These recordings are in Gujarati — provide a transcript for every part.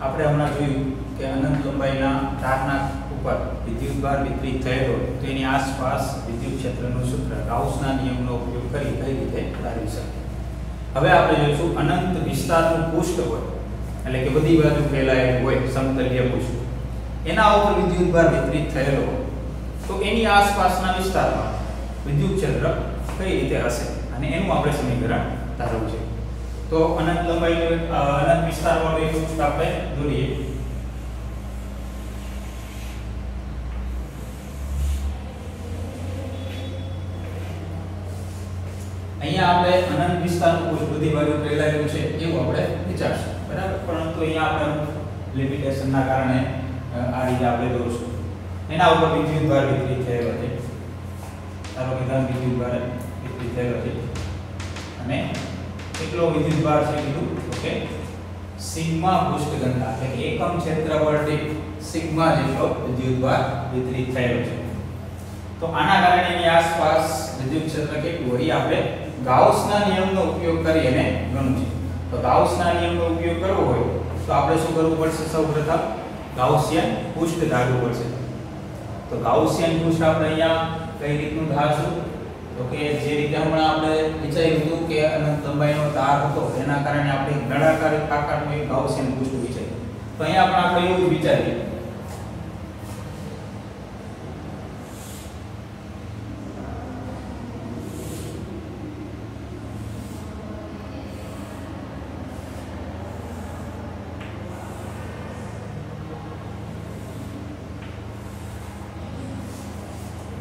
આપણે હમણાં જોયું કે અનંત લંબાઈના તારના ઉપર વિદ્યુતભાર વિતરિત થયેલો તો એની આસપાસ વિદ્યુત ક્ષેત્રનું સૂત્ર ગાઉસના નિયમનો ઉપયોગ કરી કઈ રીતે ધારી શકાય. હવે આપણે જોઈશું અનંત વિસ્તારનું પૃષ્ઠ હોય એટલે કે બધી બાજુ ફેલાયેલું હોય સમતલીય પૃષ્ઠ એના ઉપર વિદ્યુતભાર વિતરિત થયેલો હોય તો એની આસપાસના વિસ્તારમાં વિદ્યુત ક્ષેત્ર કઈ રીતે હશે અને એનું આપણે સમીકરણ ધારવું છે. તો અનંત લંબાઈનું અનંત વિસ્તારવાળું એક પૃષ્ઠ આપણે દોરીએ. અહીંયા આપણે અનંત વિસ્તારનું પૃષ્ઠ બધી બાજુ ફેલાયેલું છે એવું આપણે વિચારશું, બરાબર. પરંતુ અહીંયા આપણે લિમિટેશનના કારણે આ રીતે આપણે દોરશું. એના ઉપર વિદ્યુતભાર વિતરિત થયેલો છે. ધારો કે ધન વિદ્યુતભાર વિતરિત થયેલો છે અને કેટલો વિદ્યુતભાર છે કીધું તો કે સિગ્મા પૃષ્ઠ ઘનતા એટલે કે એકમ ક્ષેત્રફળ દીઠ સિગ્મા જેટલો વિદ્યુતભાર વિતરિત થયેલો છે. તો આના કારણે એની આસપાસ વિદ્યુત ક્ષેત્ર કેટલું હોય આપણે ગાઉસના નિયમનો ઉપયોગ કરી અને ગણવું છે. તો ગાઉસના નિયમનો ઉપયોગ કરવો હોય તો આપણે શું કરવું પડશે? સૌપ્રથમ ગાઉસિયન પૃષ્ઠ ધારવું પડશે. તો ગાઉસિયન પૃષ્ઠ આપણે અહીંયા કઈ રીતનું ધારશું? તો કે જે રીતે હમણાં આપણે વિચાર્યું હતું કે અનંત લંબાઈનો તાર હતો એના કારણે આપણે નળાકાર આકારનું એક ગાઉસિયન પૃષ્ઠ વિચાર્યું. તો અહીંયા પણ આપણે એવું જ વિચારીએ.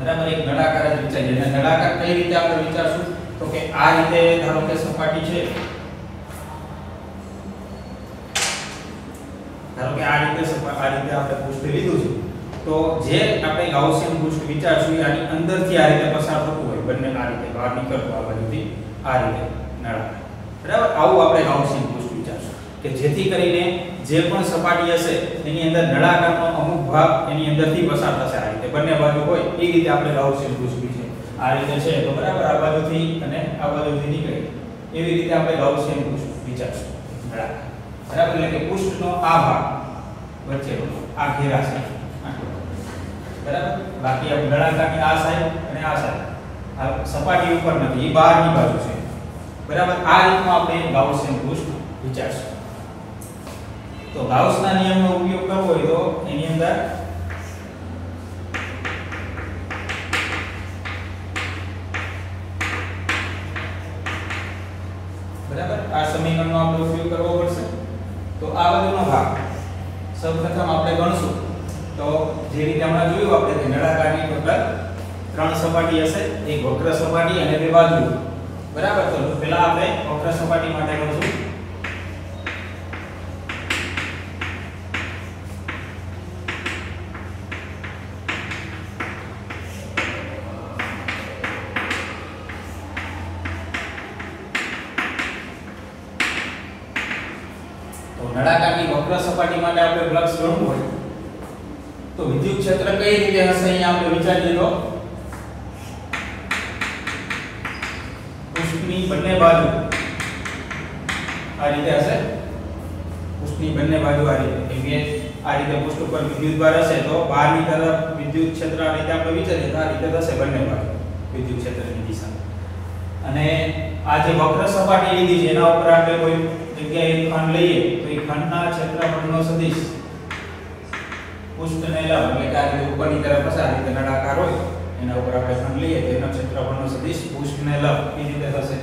બરાબર, એક નળાકાર જ વિચારીએ. અને નળાકાર કઈ રીતે આપણે વિચારશું? તો કે આ રીતે ધારો કે સપાટી છે, ધારો કે આ રીતે આપણે પૃષ્ઠ લીધું છે. તો જે આપણે ગાઉસિયન પૃષ્ઠ વિચારશું આની અંદરથી આ રીતે પસાર થતું હોય, બંને આ રીતે બહાર નીકળતું આ બાજુથી આ રીતે નળાકાર. બરાબર, આવું આપણે ગાઉસિયન પૃષ્ઠ વિચારશું કે જેથી કરીને જે પણ સપાટી હશે એની અંદર નળાકારનો અમુક ભાગ એની અંદરથી પસાર થશે. આ રીતે બંને બાજુ હોય એ રીતે આપણે ગાઉસિયન પૃષ્ઠ છે. આ રીતે છે તો બરાબર આ બાજુથી અને આ બાજુથી નીકળે એવી રીતે આપણે ગાઉસિયન પૃષ્ઠ વિચારશું નળાકાર. બરાબર, એટલે કે પૃષ્ઠનો આ ભાગ વચ્ચેનો આ ઘેરા છે બરાબર. બાકી આ નળાકારની આ સાઈડ અને આ સાઈડ આ સપાટી ઉપર નથી, એ બહારની બાજુ છે. બરાબર, આ રીતમાં આપણે ગાઉસિયન પૃષ્ઠ વિચારશું. તો ગાઉસના નિયમનો ઉપયોગ કરવો હોય તો એની અંદર બરાબર આ સમીકરણનો આપણે ઉપયોગ કરવો પડશે. તો આ બાજુનો ભાગ સૌપ્રથમ આપણે ગણશું. તો જે રીતે હમણાં જોયું આપણે કે નળાકારની ટોટલ 3 સપાટી હશે, એક વક્ર સપાટી અને બે બાજુ. બરાબર, તો પહેલા આપણે વક્ર સપાટી માટે ગણશું. નળાકારની વક્ર સપાટી માટે આપણે ફ્લક્સ ગણવું હોય તો વિદ્યુત ક્ષેત્ર કઈ રીતે હશે અહીંયા આપણે વિચારીએ. તો પૃષ્ઠની બંને બાજુ આ રીતે હશે. પૃષ્ઠની બંને બાજુ આ રીતે, કેમ કે આ રીતે પૃષ્ઠ ઉપર વિદ્યુતભાર હશે તો બહારની તરફ વિદ્યુત ક્ષેત્ર આ રીતે આપણે વિચારીએ તો આ રીતે થશે બંને બાજુ વિદ્યુત ક્ષેત્રની દિશા. અને આ જે વક્ર સપાટી લીધી છે એના ઉપર આપણે કોઈ જગ્યાએ ખંડ લઈએ તો એ ખંડના ક્ષેત્રફળનો સદિશ પૃષ્ઠને લંબ એટલે કે આ રીતે ઉપરની તરફ હશે, આ રીતે નળાકાર હોય એના ઉપર આપણે ખંડ લઈએ તો એનો ક્ષેત્રફળનો સદિશ પૃષ્ઠને લંબ એ રીતે થશે.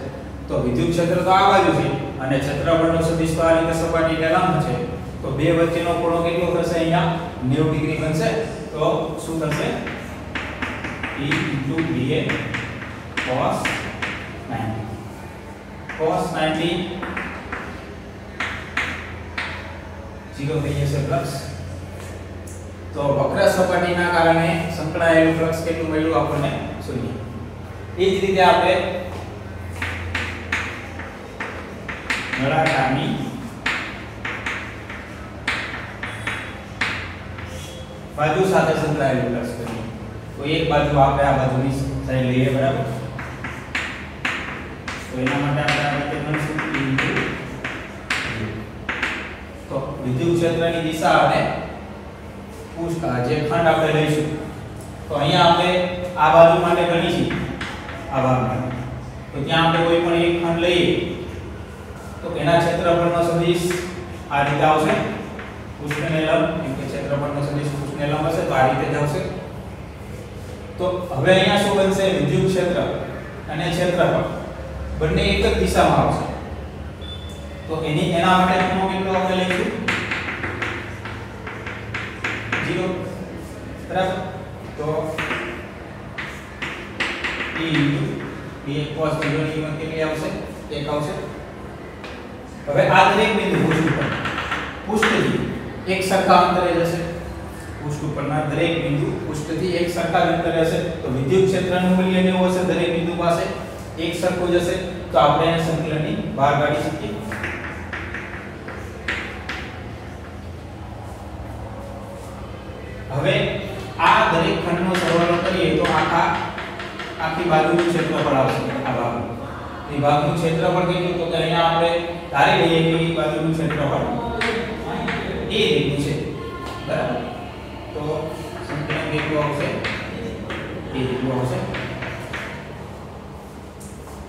તો વિદ્યુત ક્ષેત્ર તો આ બાજુ છે અને ક્ષેત્રફળનો સદિશ તો આ રીતે સપાટીને લંબ છે. તો બે વચ્ચેનો ખૂણો કેટલો થશે? અહીંયા 90 ડિગ્રી બનશે. તો શું થશે? E * dA cos 90 cos 90 0 થઈ જશે ફ્લક્સ. તો વક્ર સપાટીના કારણે સંકળાયેલું ફ્લક્સ કેટલું મળ્યું આપણને? 0. એ જ રીતે આપણે નળાકારની બાજુ સાથે સંકળાયેલું ફ્લક્સ કરીએ. તો એક બાજુ આપણે આ બાજુની સાઈડ લઈએ, બરાબર. તો એના માટે આપણે આ રીતે ગણશું. તો વિદ્યુત ક્ષેત્રની દિશા અને જે ખંડ આપણે લઈશું તો અહીંયા આપણે આ બાજુ માટે ગણી છે આ ભાગ માટે તો ત્યાં આપણે કોઈ પણ એક ખંડ લઈએ તો એના ક્ષેત્રફળનો સદિશ આ રીતે આવશે પૃષ્ઠને લંબ કેમ કે ક્ષેત્રફળનો સદિશ પૃષ્ઠને લંબ હશે તો આ રીતે જ આવશે તો હવે અહીંયા શું બનશે વિદ્યુત ક્ષેત્ર અને ક્ષેત્રફળ બંને એક જ દિશામાં આવશે તો એના માટે ખૂણો કેટલો આપણે લઈશું 0 બરાબર તો e * cos 0 ની કિંમત કેટલી આવશે 1 આવશે હવે આ દરેક બિંદુ પૃષ્ઠથી એક સરખા અંતરે જશે પૃષ્ઠ ઉપરના દરેક બિંદુ પૃષ્ઠથી એક સરખા અંતરે હશે તો વિદ્યુત ક્ષેત્રનું મૂલ્ય કેવું હશે દરેક બિંદુ પાસે એક સરખું જશે તો આપણે એને સંકલનની બહાર કાઢી શકીએ હવે આ દરેક ખંડનો સરવાળો કરીએ તો આખી બાજુનું ક્ષેત્રફળ આવશે આ ભાગનું એ ભાગનું ક્ષેત્રફળ કેટલું તો કે અહીંયા આપણે ધારી લઈએ કે એ બાજુનું ક્ષેત્રફળ એ રીતનું છે બરાબર તો સંકલન કેટલું આવશે એ રીતનું આવશે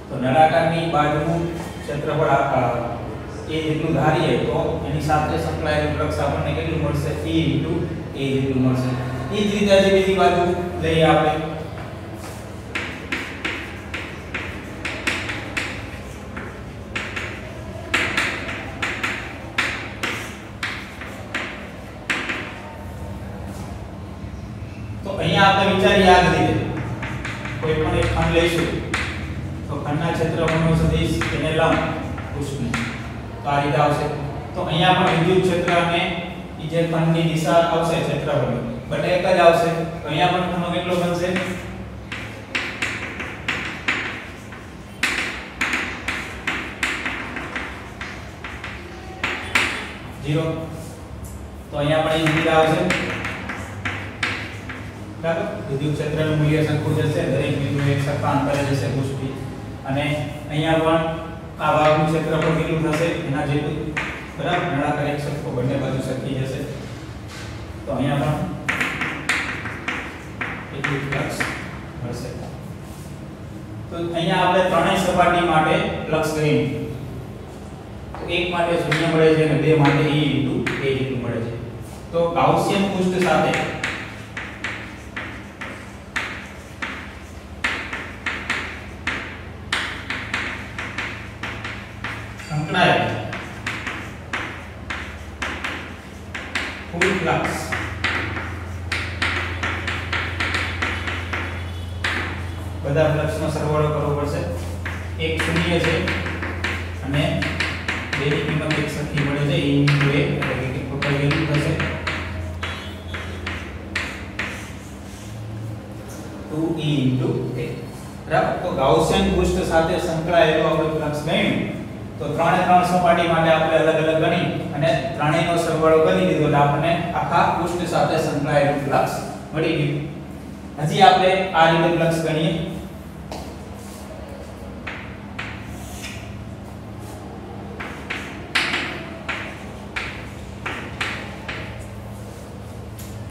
તો નળાકારની બાજુનું ક્ષેત્રફળ એ જેટલું ધારીએ તો એની સાથે સંકળાયેલું ફ્લક્સ આપણને કેટલું મળશે e * a જેટલું મળશે એ જ રીતે જે બીજી બાજુ લઈએ આપણે તો અહીંયા આપણે વિચારીએ આ રીતે કોઈ પણ એક ખંડ લઈશું તો ખંડના ક્ષેત્રફળનો સદિશ એને લંબ પૃષ્ઠને તો આ રીતે આવશે તો અહીંયા પણ વિદ્યુત ક્ષેત્ર અને જે ખંડની દિશા આવશે ક્ષેત્રફળ બંને એક જ આવશે તો અહીંયા પણ ખૂણો કેટલો બનશે 0 તો અહીંયા પણ એ જ આવશે બરાબર વિદ્યુત ક્ષેત્રનું મૂલ્ય સરખું જશે દરેક બિંદુ એક સરખા અંતરે જશે પૃષ્ઠથી અને અહીંયા પણ આ ભાગનું ક્ષેત્રફળ કેટલું થશે એના જેટલું બરાબર નળાકાર એક સરખો બંને બાજુ સરખી જશે તો અહીંયા પણ એટલું ફ્લક્સ મળશે તો અહીંયા આપણે ત્રણેય સપાટી માટે ફ્લક્સ ગણ્યું તો એક માટે 0 મળે છે અને બે માટે e * a જેટલું મળે છે તો ગાઉસિયન પૃષ્ઠ સાથે સંકળાયેલ કુલ ફ્લક્સ બધા ફ્લક્સનો સરવાળો કરવો પડશે એક 0 છે અને બેની કિંમત એક સરખી મળે છે e * a એટલે કે ટોટલ વેલ્યુ થશે 2e * a બરાબર તો ગાઉસિયન પૃષ્ઠ સાથે સંકળાયેલો આપણે ફ્લક્સ ગણ્યું તો ત્રણે ત્રણ સપાટી માટે આપણે અલગ અલગ ગણી અને ત્રણેયનો સરવાળો કરી દીધો એટલે આપણને આખા પૃષ્ઠ સાથે સંકળાયેલું ફ્લક્સ મળી ગયું હજી આપણે આ રીતે ફ્લક્સ ગણીએ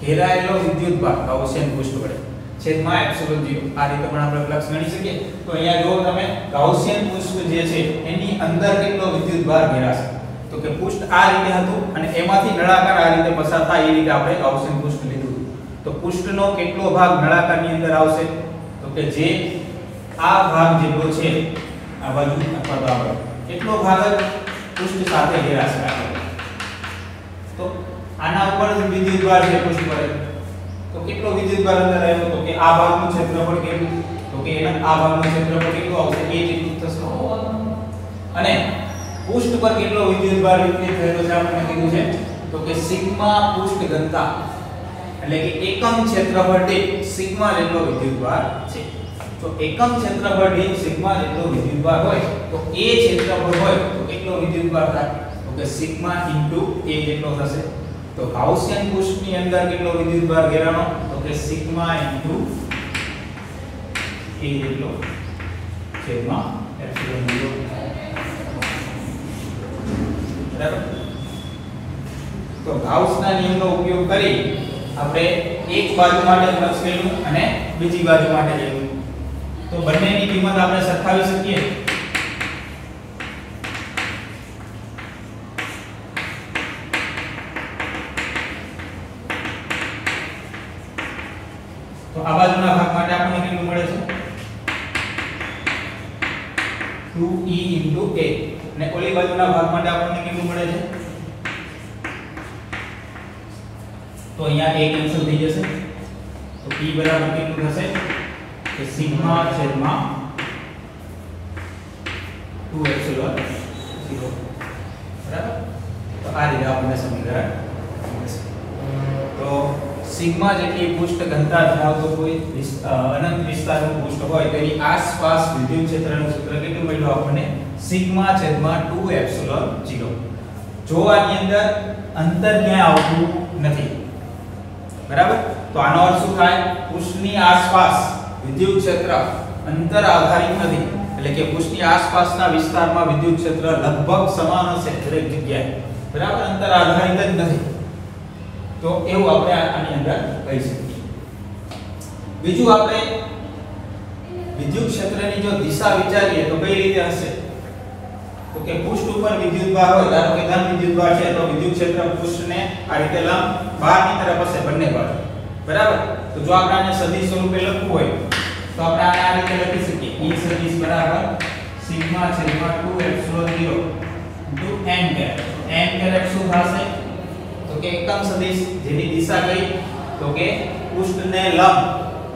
ઘેરાયેલો વિદ્યુત ભાગ ગાઉસિયન પૃષ્ઠ વડે છેદમાં એપ્સિલોન 0 આ રીતે પણ આપણે ફ્લક્સ ગણી શકીએ તો અહીંયા જો તમે ગાઉસિયન પૃષ્ઠ જે છે એની અંદર કેટલો વિદ્યુત ભાર ઘેરાશે તો કે પૃષ્ઠ આ રીતે હતું અને એમાંથી નળાકાર આ રીતે પસાર થાય એ રીતે આપણે ગાઉસિયન પૃષ્ઠ લીધું તો પૃષ્ઠનો કેટલો ભાગ નળાકારની અંદર આવશે તો કે જે આ ભાગ જેટલો છે આ બાજુ અથવા બરાબર કેટલો ભાગ જ પૃષ્ઠ સાથે ઘેરાશે તો આના ઉપર વિદ્યુત ભાર છે પૃષ્ઠ પર તો કેટલો વિદ્યુત ભાર અંદર આવ્યો તો કે આ ભાગનું ક્ષેત્રફળ કેટલું તો કે એના આ ભાગનું ક્ષેત્રફળ કેટલું આવશે a જેટલું થશે અને પૃષ્ઠ પર કેટલો વિદ્યુત ભાર વિતરિત થયેલો છે આપણે કીધું છે તો કે સિગ્મા પૃષ્ઠ ઘનતા એટલે કે એકમ ક્ષેત્રફળ દીઠ સિગ્મા જેટલો વિદ્યુત ભાર છે તો એકમ ક્ષેત્રફળ દીઠ સિગ્મા જેટલો વિદ્યુત ભાર હોય તો a ક્ષેત્રફળ હોય તો કેટલો વિદ્યુત ભાર થાય તો કે સિગ્મા * a જેટલો થશે તો ગાઉસિયન પૃષ્ઠની અંદર કેટલો વિદ્યુત ભાર ઘેરાનો તો કે સિગ્મા * a જેટલો છેદમાં એપ્સિલોન 0 બરાબર તો ગાઉસના નિયમનો ઉપયોગ કરી આપણે એક બાજુ માટે ફ્લક્સ લેવું અને બીજી બાજુ માટે લેવું, તો બંનેની કિંમત આપણે સરખાવી શકીએ. તો આ બાજુના ભાગ માટે આપણને કેટલું મળે છે 2e * a અને ઓલી બાજુના ભાગ માટે આપણને કેટલું મળે છે, તો અહીંયા a કેન્સલ થઈ જશે, તો p બરાબર કેટલું થશે કે સિગ્મા છેદમાં 2 એપ્સિલોન 0 બરાબર. તો આ રીતે આપણને સમીકરણ મળશે. તો સિગ્મા જેટલી પૃષ્ઠ ઘનતા ધરાવતો કોઈ અનંત વિસ્તારનું પૃષ્ઠ હોય તેની આસપાસ વિદ્યુત ક્ષેત્રનું સૂત્ર કેટલું મળ્યું આપણને, સિગ્મા છેદમાં 2 એપ્સિલોન 0. જો આની અંદર અંતર ક્યાંય આવતું નથી, બરાબર, તો આનો અર્થ શું થાય, પૃષ્ઠની આસપાસ વિદ્યુત ક્ષેત્ર અંતર આધારિત નથી, એટલે કે પૃષ્ઠની આસપાસના વિસ્તારમાં વિદ્યુત ક્ષેત્ર લગભગ સમાન હશે દરેક જગ્યાએ, બરાબર, અંતર આધારિત જ નથી. તો એવું આપણે આની અંદર કહી શકીએ. બીજું આપણે વિદ્યુત ક્ષેત્રની જો દિશા વિચારીએ તો કઈ રીતે હશે, તો કે પૃષ્ઠ ઉપર વિદ્યુતભાર હોય, ધારો કે ધન વિદ્યુતભાર છે, તો વિદ્યુત ક્ષેત્ર પૃષ્ઠને આ રીતે લંબ બહારની તરફ હશે બંને બાજુ, બરાબર. તો જો આપણે આને સદિશ સ્વરૂપે લખવું હોય તો આપણે આને આ રીતે લખી શકીએ, E સદિશ બરાબર સિગ્મા છેદમાં 2 epsilon 0 n caret. n caret શું થશે, તો કે એકમ સદિશ જેની દિશા કઈ, તો કે પૃષ્ઠને લંબ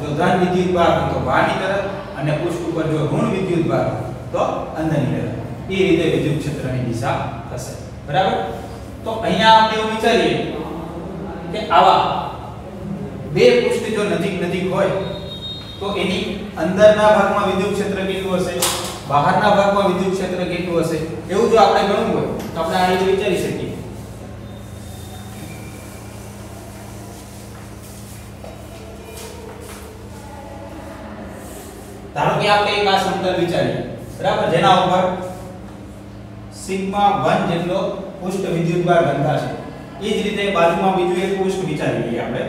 જો ધન વિદ્યુતભાર હોય તો બહારની તરફ અને પૃષ્ઠ ઉપર જો ઋણ વિદ્યુતભાર હોય તો અંદરની તરફ, એ રીતે વિદ્યુત ક્ષેત્રની દિશા થશે, બરાબર. તો અહીંયા આપણે એવું વિચારીએ કે આવા બે પૃષ્ઠ જો નજીક હોય તો એની અંદરના ભાગમાં વિદ્યુત ક્ષેત્ર કેટલું હશે, બહારના ભાગમાં વિદ્યુત ક્ષેત્ર કેટલું હશે, એવું જો આપણે ગણવું હોય તો આપણે આ રીતે વિચારી શકીએ. ધારો કે આપણે એક આ સમતલ વિચારીએ, બરાબર, જેના ઉપર સિગ્મા 1 જેટલો પૃષ્ઠ વિદ્યુતભાર ઘનતા છે. એ જ રીતે બાજુમાં બીજું એક પૃષ્ઠ વિચારી લઈએ આપણે.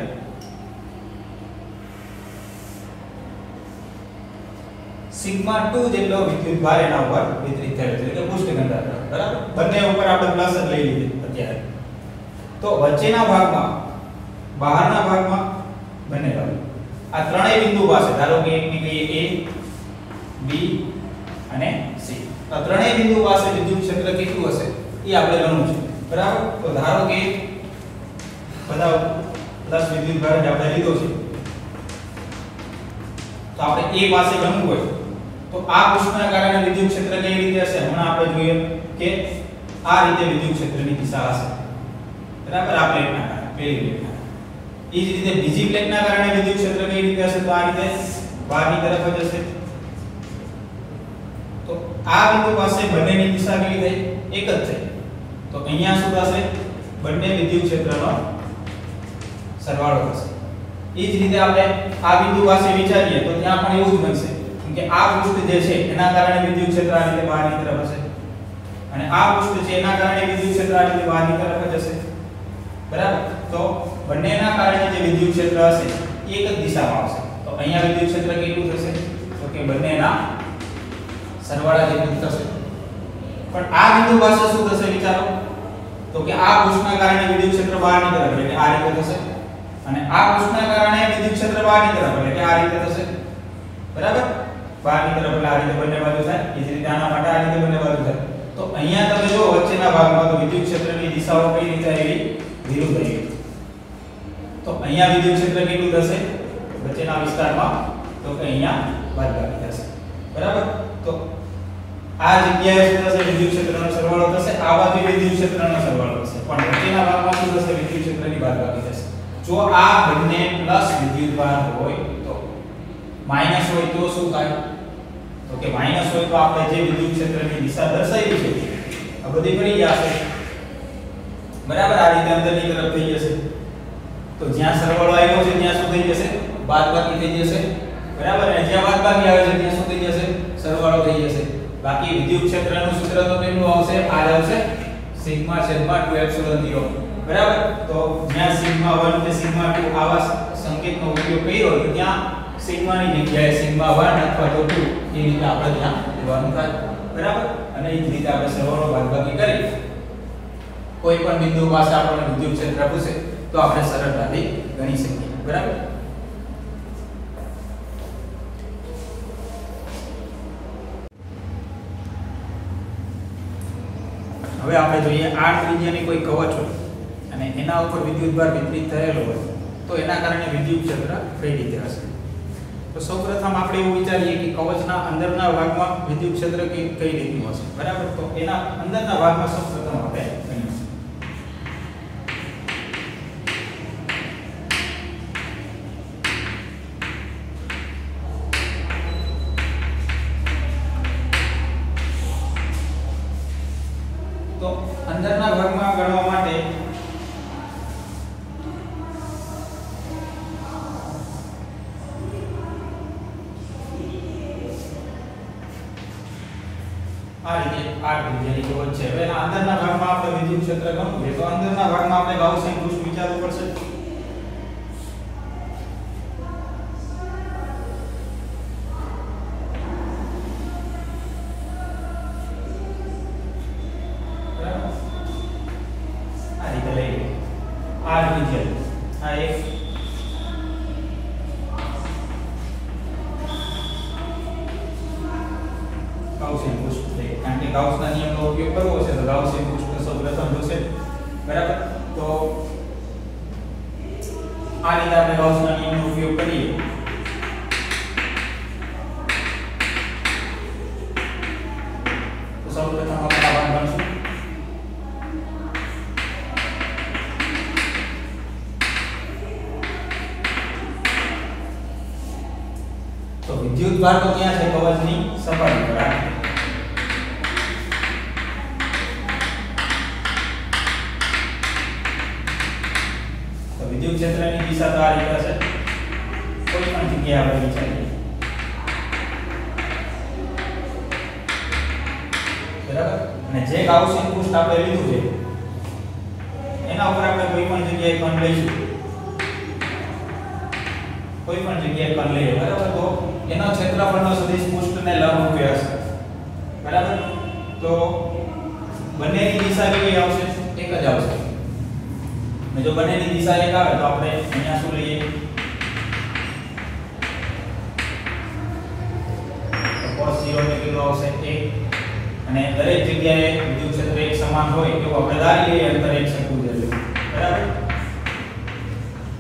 સિગ્મા 2 જેટલો વિદ્યુતભાર એના ઉપર વિતરિત થયેલો છે, એટલે કે પૃષ્ઠ ઘનતા, બરાબર. બંને ઉપર આપણે પ્લસ જ લઈ લીધી અત્યારે. તો વચ્ચેના ભાગમાં, બહારના ભાગમાં, બંને બાજુ આ ત્રણેય બિંદુ પાસે, ધારો કે એકની કહીએ A, B અને C, આ ત્રણેય બિંદુ પાસે વિદ્યુત ક્ષેત્ર કેટલું હશે એ આપણે ગણવું છે, બરાબર. તો ધારો કે બધા પ્લસ વિદ્યુતભાર જ આપણે લીધો છે, તો આપણે A પાસે ગણવું હોય તો આ પૃષ્ઠના કારણે વિદ્યુત ક્ષેત્ર કઈ રીતે હશે, હમણાં આપણે જોઈએ કે આ રીતે વિદ્યુત ક્ષેત્રની દિશા હશે, બરાબર. આ પ્લેટના કારણે, પેલી પ્લેટના, એ જ રીતે બીજી પ્લેટના કારણે વિદ્યુત ક્ષેત્ર કઈ રીતે હશે, તો આ રીતે બહારની તરફ જ હશે. તો આ બિંદુ પાસે બંનેની દિશા કેવી થઈ, એક જ થઈ. તો અહીંયા શું થશે, બંને વિદ્યુત ક્ષેત્રનો સરવાળો થશે. એ જ રીતે આપણે આ બિંદુ પાસે વિચારીએ તો ત્યાં પણ એવું જ બનશે, કેમ કે આ પૃષ્ઠ જે છે એના કારણે વિદ્યુત ક્ષેત્ર આ રીતે બહારની તરફ હશે અને આ પૃષ્ઠ છે એના કારણે વિદ્યુત ક્ષેત્ર આ રીતે બહારની તરફ જ હશે, બરાબર. તો બંનેના કારણે જે વિદ્યુત ક્ષેત્ર હશે એક જ દિશામાં આવશે. તો અહીંયા વિદ્યુત ક્ષેત્ર કેટલું થશે, તો કે બંનેના સરવાળા જેટલું થશે. પણ આ બિંદુ પાસે શું થશે વિચારો, તો કે આ પૃષ્ઠના કારણે વિદ્યુત ક્ષેત્ર બહારની તરફ એટલે આ રીતે થશે અને આ પૃષ્ઠના કારણે વિદ્યુત ક્ષેત્ર બહારની તરફ એટલે આ રીતે થશે, બરાબર. બહારની તરફ એટલે આ રીતે બંને બાજુ થાય, એ જ રીતે આના માટે આ રીતે બંને બાજુ થાય. તો અહીંયા તમે જો વચ્ચેના ભાગમાં તો વિદ્યુત ક્ષેત્રની દિશાઓ કઈ રીતે આવી, વિરુદ્ધ આવી. તો અહીંયા વિદ્યુત ક્ષેત્ર કેટલું થશે વચ્ચેના વિસ્તારમાં, તો કે અહીંયા બાદબાકી થશે, બરાબર. તો આ જગ્યાએ શું થશે, વિદ્યુત ક્ષેત્રનો સરવાળો થશે, આ બાજુ વિદ્યુત ક્ષેત્રનો સરવાળો થશે, પણ વચ્ચેના ભાગમાં શું થશે, વિદ્યુત ક્ષેત્રની બાદબાકી થશે. જો આ બંને પ્લસ વિદ્યુતભાર હોય તો, માઈનસ હોય તો શું થાય, તો કે માઈનસ હોય તો આપણે જે વિદ્યુત ક્ષેત્રની દિશા દર્શાવી છે આ બધી પડી જશે, બરાબર. આ રીતે અંદરની તરફ થઈ જશે. તો જ્યાં સરવાળો આવ્યો છે ત્યાં શું થઈ જશે, બાદબાકી થઈ જશે, બરાબર. અને જ્યાં બાદબાકી આવે છે ત્યાં શું થઈ જશે, સરવાળો થઈ જશે. બાકી વિદ્યુત ક્ષેત્રનું સૂત્ર તો કેટલું આવશે, આ જ આવશે, સિગ્મા છેદમાં 2 એપ્સિલોન 0 બરાબર। તો જ્યાં સિગ્મા 1 કે સિગ્મા 2 આવા સંકેતનો ઉપયોગ કર્યો તો ત્યાં સિગ્માની જગ્યાએ સિગ્મા 1 અથવા તો 2 એ રીતે આપણે ત્યાં લેવાનું થાય બરાબર। અને એ જ રીતે આપણે સરવાળો બાદબાકી કરી કોઈ પણ બિંદુ પાસે આપણને વિદ્યુત ક્ષેત્ર પૂછે તો આપણે સરળતાથી ગણી શકીએ બરાબર। હવે આપણે જોઈએ 8 ત્રિજ્યાની કોઈ કવચ હોય અને એના ઉપર વિદ્યુતભાર વિતરિત થયેલો હોય તો એના કારણે વિદ્યુત ક્ષેત્ર કઈ રીતે હશે। તો સૌપ્રથમ આપણે એવું વિચારીએ કે કવચના અંદરના ભાગમાં વિદ્યુત ક્ષેત્ર કઈ રીતનું હશે બરાબર। તો એના અંદરના ભાગમાં સૌપ્રથમ આપણે ગણીએ। તો અંદરના ભાગમાં ગણવા માટે આ રીતે 8 ત્રિજ્યાની કવચ છે। હવે એના અંદરના ભાગમાં આપણે વિદ્યુત ક્ષેત્ર ગણવું છે તો અંદરના ભાગમાં આપણે ગાઉસિયન પૃષ્ઠ વિચારવું પડશે। આ રીતે લઈએ 8 ત્રિજ્યા આ એક ગાઉસિયન પૃષ્ઠ છે કારણ કે ગાઉસના નિયમનો ઉપયોગ કરવો છે તો ગાઉસિયન પૃષ્ઠ સૌપ્રથમ જોશે બરાબર। તો આ રીતે આપણે ગાઉસના નિયમનો ઉપયોગ કરીએ તો સૌપ્રથમ આપણે આ ભાગ ગણશું। તો વિદ્યુત ભાર તો ક્યાં છે કવચની સપાટી પર આ તો વિદ્યુત ક્ષેત્રની દિશા તો આ રીતે છે કોઈ પણ જગ્યાએ આપણે વિચારીએ બરાબર। અને જે ગાઉસિયન પૃષ્ઠ આપણે લીધું છે એના ઉપર આપણે કોઈ પણ જગ્યાએ કણ લઈશું કોઈ પણ જગ્યાએ કણ લઈએ બરાબર। તો એનો ક્ષેત્રફળનો સદિશ પૃષ્ઠને લંબરૂપ હશે બરાબર। તો બંનેની દિશા કેવી આવશે એક જ આવશે અને જો બંનેની દિશા એક આવે તો આપણે અહીંયા શું લઈએ તો cos 0 ને કેટલું આવશે 1 અને દરેક જગ્યાએ વિદ્યુત ક્ષેત્ર એક સમાન હોય એવું આપણે ધારી લઈએ અંતર 1 શકું જોઈએ બરાબર।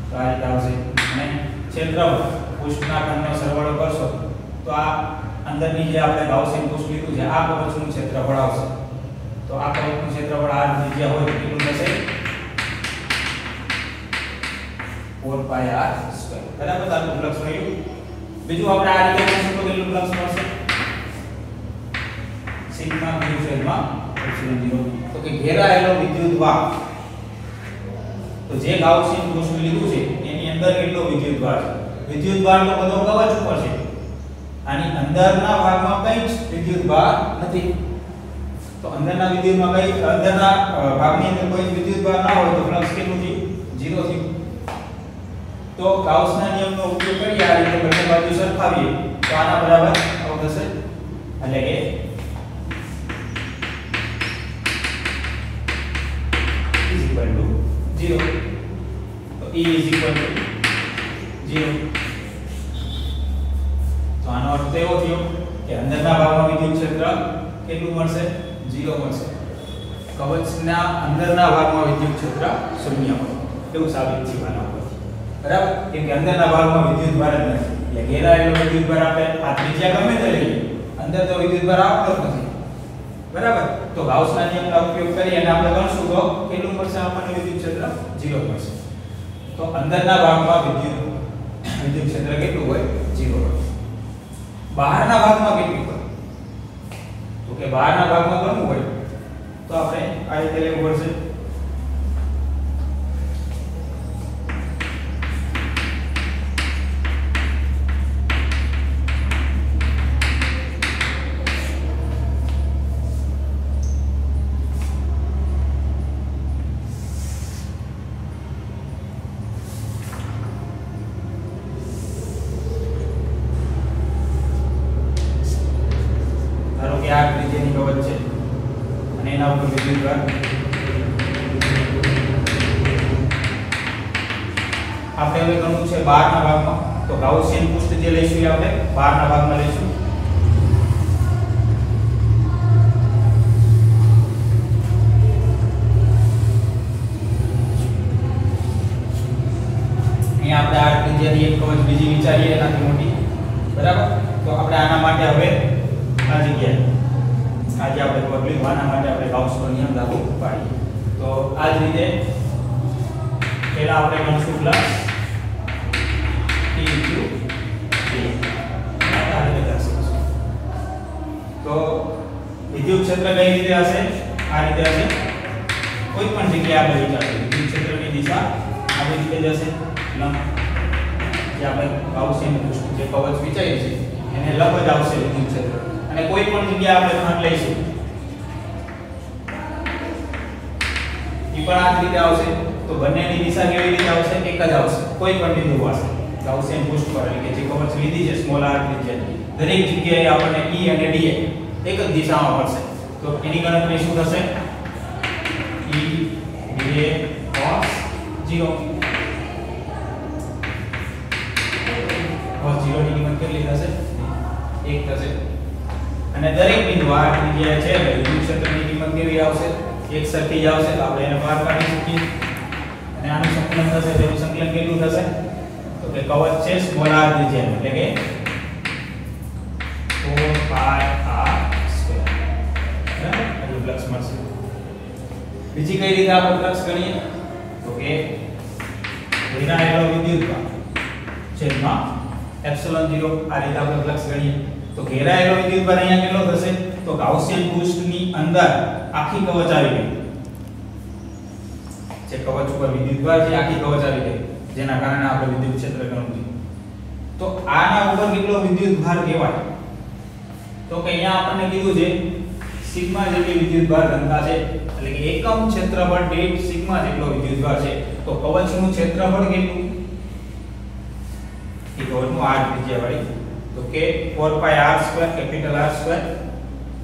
તો આ રીતે આવશે અને ક્ષેત્રફળ પૃષ્ઠના ખંડનો સરવાળો કરશો તો આ અંદરની જે આપણે ગાઉસિયન પૃષ્ઠ લીધું છે આ કવચનું ક્ષેત્રફળ આવશે। તો આ કવચનું ક્ષેત્રફળ આ ત્રિજ્યા હોય કેટલું થશે 4 pi r સ્ક્વેર બરાબર। તો આનું ફ્લક્સ મળ્યું। બીજું આપણે આ રીતે ગણશું તો કેટલું ફ્લક્સ મળશે સિગ્મા q છેદમાં એપ્સિલોન 0। તો કે ઘેરાયેલો વિદ્યુતભાર તો જે ગાઉસિયન પૃષ્ઠ લીધું છે એની અંદર કેટલો વિદ્યુતભાર છે વિદ્યુતભાર તો બધો કવચ ઉપર છે આની અંદરના ભાગમાં કંઈ જ વિદ્યુતભાર નથી। તો અંદરના ભાગની અંદર કોઈ વિદ્યુતભાર ના હોય તો ફ્લક્સ કેટલું થયું 0 થયું। તો ગાઉસના નિયમનો ઉપયોગ કરી આ રીતે બંને બાજુ સરખાવીએ તો આના બરાબર આવું થશે એટલે કે E = 0 તો E = 0 તો આનો અર્થ એવો થયો કે અંદરના ભાગમાં વિદ્યુત ક્ષેત્ર કેટલું મળશે 0 મળશે કવચના અંદરના ભાગમાં વિદ્યુત ક્ષેત્ર 0 મળશે એવું સાબિત થયું આના ઉપર બરાબર। કેમ કે અંદરના ભાગમાં વિદ્યુત ભાર જ નથી એટલે ઘેરાયેલો વિદ્યુત ભાર આપણે આ ત્રિજ્યા ગમે તે લઈએ અંદર તો વિદ્યુત ભાર આવતો જ નથી બરાબર। તો ગાઉસના નિયમનો ઉપયોગ કરી અને આપણે ગણશું તો કેટલું મળશે આપણને વિદ્યુત ક્ષેત્ર 0 મળશે। તો અંદરના ભાગમાં વિદ્યુત ક્ષેત્ર કેટલું હોય 0 હોય। બહારના ભાગમાં કેટલું હોય તો કે બહારના ભાગમાં ગણવું હોય તો આપણે આ રીતે લેવું પડશે એના ઉપર વિદ્યુતભાર આપણે હવે ગણવું છે બહારના ભાગમાં, તો ગાઉસિયન પૃષ્ઠ જે લઈશું એ આપણે બહારના ભાગમાં લઈશું. અહીંયા આપણે આ ત્રિજ્યાની એક કવચ બીજી વિચારીએ એનાથી મોટી, બરાબર. તો આપણે આના માટે હવે આ જગ્યાએ આજે આપણે પગલું આના માટે આપણે ગાઉસનો નિયમ લાગુ પાડીએ. તો આ જ રીતે પહેલા આપણે ગણશું પ્લસ t તો વિદ્યુત ક્ષેત્ર કઈ રીતે હશે? આ રીતે હશે. કોઈ પણ જગ્યાએ આપણે વિચારીએ વિદ્યુત ક્ષેત્રની દિશા આવી રીતે જશે. લંબ જે આપણે ગાઉસિયન પૃષ્ઠ જે કવચ વિચારીએ છીએ એને લંબ જ આવશે વિદ્યુત ક્ષેત્ર. અને કોઈ પણ જગ્યાએ આપણે ખંડ લઈશું એ પણ આ રીતે આવશે. તો બંનેની દિશા કેવી રીતે આવશે? એક જ આવશે. કોઈ પણ બિંદુ પાસે ગાઉસિયન પૃષ્ઠ પર એટલે કે જે કવચ લીધી છે સ્મોલ r ત્રિજ્યાની દરેક જગ્યાએ આપણને E અને dA એક જ દિશામાં મળશે. તો એની ગણતરી શું થશે? E dA cos 0 cos 0 ની કિંમત કેટલી થશે? 1 થશે. અને દરેક બિંદુ r ત્રિજ્યા છે વિદ્યુત ક્ષેત્રની કિંમત કેવી આવશે? એક સરખી જ આવશે. તો આપણે એને બહાર કાઢી શકીએ. અને આનું સંકલન થશે, તેનું સંકલન કેટલું થશે? તો કે કવચ છે સ્મોલ r ત્રિજ્યા એટલે કે 4 pi r સ્ક્વેર. બરાબર, ફ્લક્સ મળશે. બીજી કઈ રીતે આપણે ફ્લક્સ ગણીએ? તો કે ઘેરાયેલો વિદ્યુતભાર છેદમાં એપ્સિલોન 0 આ રીતે આપણે ફ્લક્સ ગણીએ. તો ઘેરાયેલો વિદ્યુતભાર અહીંયા કેટલો થશે? તો ગાઉસિયન પૃષ્ઠની અંદર આખી કવચ આવી ગઈ. જે કવચ ઉપર વિદ્યુતભાર છે આખી કવચ આવી ગઈ, જેના કારણે આપણે વિદ્યુત ક્ષેત્ર ગણવું. તો આના ઉપર કેટલો વિદ્યુતભાર કહેવાય? તો કે અહીંયા આપણને કીધું છે સિગ્મા જેટલી વિદ્યુતભાર ઘનતા છે, એટલે કે એકમ ક્ષેત્રફળ દીઠ સિગ્મા જેટલો વિદ્યુતભાર છે. તો કવચનું ક્ષેત્રફળ કેટલું? એ કવચનું r ત્રિજ્યા વાળી તો કે 4 pi r square capital R square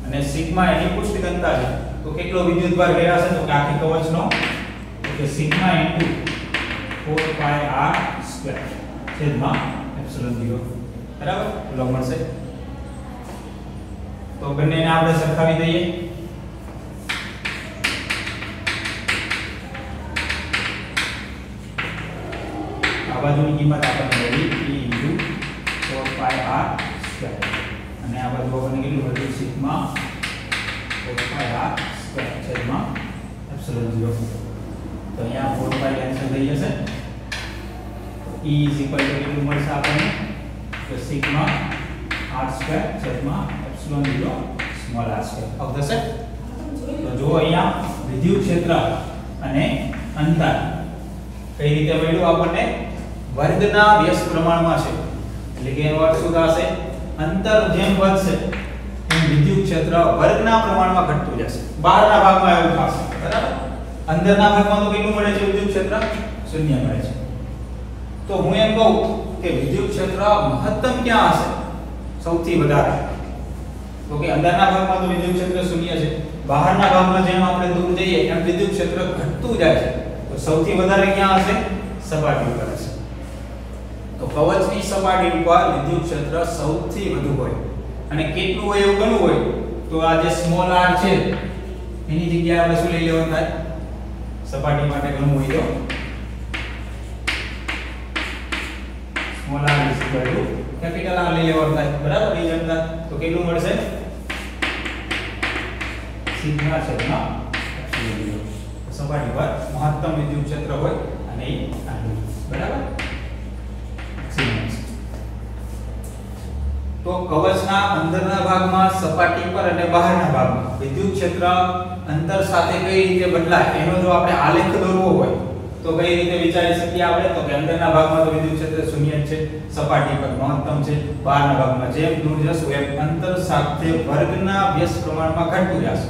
અને સિગ્મા એની પૃષ્ઠ ઘનતા છે. તો કેટલો વિદ્યુતભાર ઘેરાશે? તો કે આખી કવચનો તો કે સિગ્મા * 4 pi r સ્ક્વેર છેદમાં એપ્સિલોન 0 બરાબર લંબ મળશે. તો બંનેને આપણે સરખાવી દઈએ. આ બાજુની કિંમત આપણને મળી E * 4 pi r સ્ક્વેર અને આ બાજુ આપણને કેટલું મળ્યું? સિગ્મા 4 pi r સ્ક્વેર છેદમાં એપ્સિલોન 0. તો અહીંયા 4 pi કેન્સલ થઈ જશે. E = કેટલું મળશે આપણને? તો સિગ્મા r સ્ક્વેર છેદમાં એપ્સિલોન 0 સ્મોલ r સ્ક્વેર. હવે થશે. તો જો અહીંયા વિદ્યુત ક્ષેત્ર અને અંતર કઈ રીતે મળ્યું આપણને? વર્ગના વ્યસ્ત પ્રમાણમાં છે. એટલે કે એનો અર્થ શું થશે? અંતર જેમ વધશે તેમ વિદ્યુત ક્ષેત્ર વર્ગના પ્રમાણમાં ઘટતું જશે. બહારના ભાગમાં એવું થશે, બરાબર. અંદરના ભાગમાં તો કેટલું મળે છે વિદ્યુત ક્ષેત્ર? 0 મળે છે. તો હું એમ કહું કે વિદ્યુત ક્ષેત્ર મહત્તમ ક્યાં હશે? સૌથી વધારે. તો કે અંદરના ભાગમાં તો વિદ્યુત ક્ષેત્ર 0 છે, બહારના ભાગમાં જેમ આપણે દૂર જઈએ એમ વિદ્યુત ક્ષેત્ર ઘટતું જાય છે. તો સૌથી વધારે ક્યાં હશે? સપાટી ઉપર હશે. તો કવચની સપાટી ઉપર વિદ્યુત ક્ષેત્ર સૌથી વધુ હોય. અને કેટલું હોય એવું ગણવું હોય તો આ જે સ્મોલ r છે એની જગ્યાએ આપણે શું લઈ લેવાનું થાય? સપાટી માટે ગણવું હોય તો સ્મોલ r કેપિટલ R લઈ લેવાનું થાય, બરાબર. એ જનતા તો કેટલું મળશે? સિગ્મા છેદમાં એપ્સિલોન 0. સપાટી પર મહત્તમ વિદ્યુત ક્ષેત્ર હોય અને એ આટલું, બરાબર. તો કવચના અંદરના ભાગમાં, સપાટી પર અને બહારના ભાગમાં વિદ્યુત ક્ષેત્ર અંતર સાથે કઈ રીતે બદલાય એનો જો આપણે આલેખ દોરવો હોય તો કઈ રીતે વિચારી શકીએ આપણે? તો કે અંદરના ભાગમાં તો વિદ્યુત ક્ષેત્ર 0 છે, સપાટી પર મહત્તમ છે, બહારના ભાગમાં જેમ દૂર જશું એમ અંતર સાથે વર્ગના વ્યસ્ત પ્રમાણમાં ઘટતું જશે.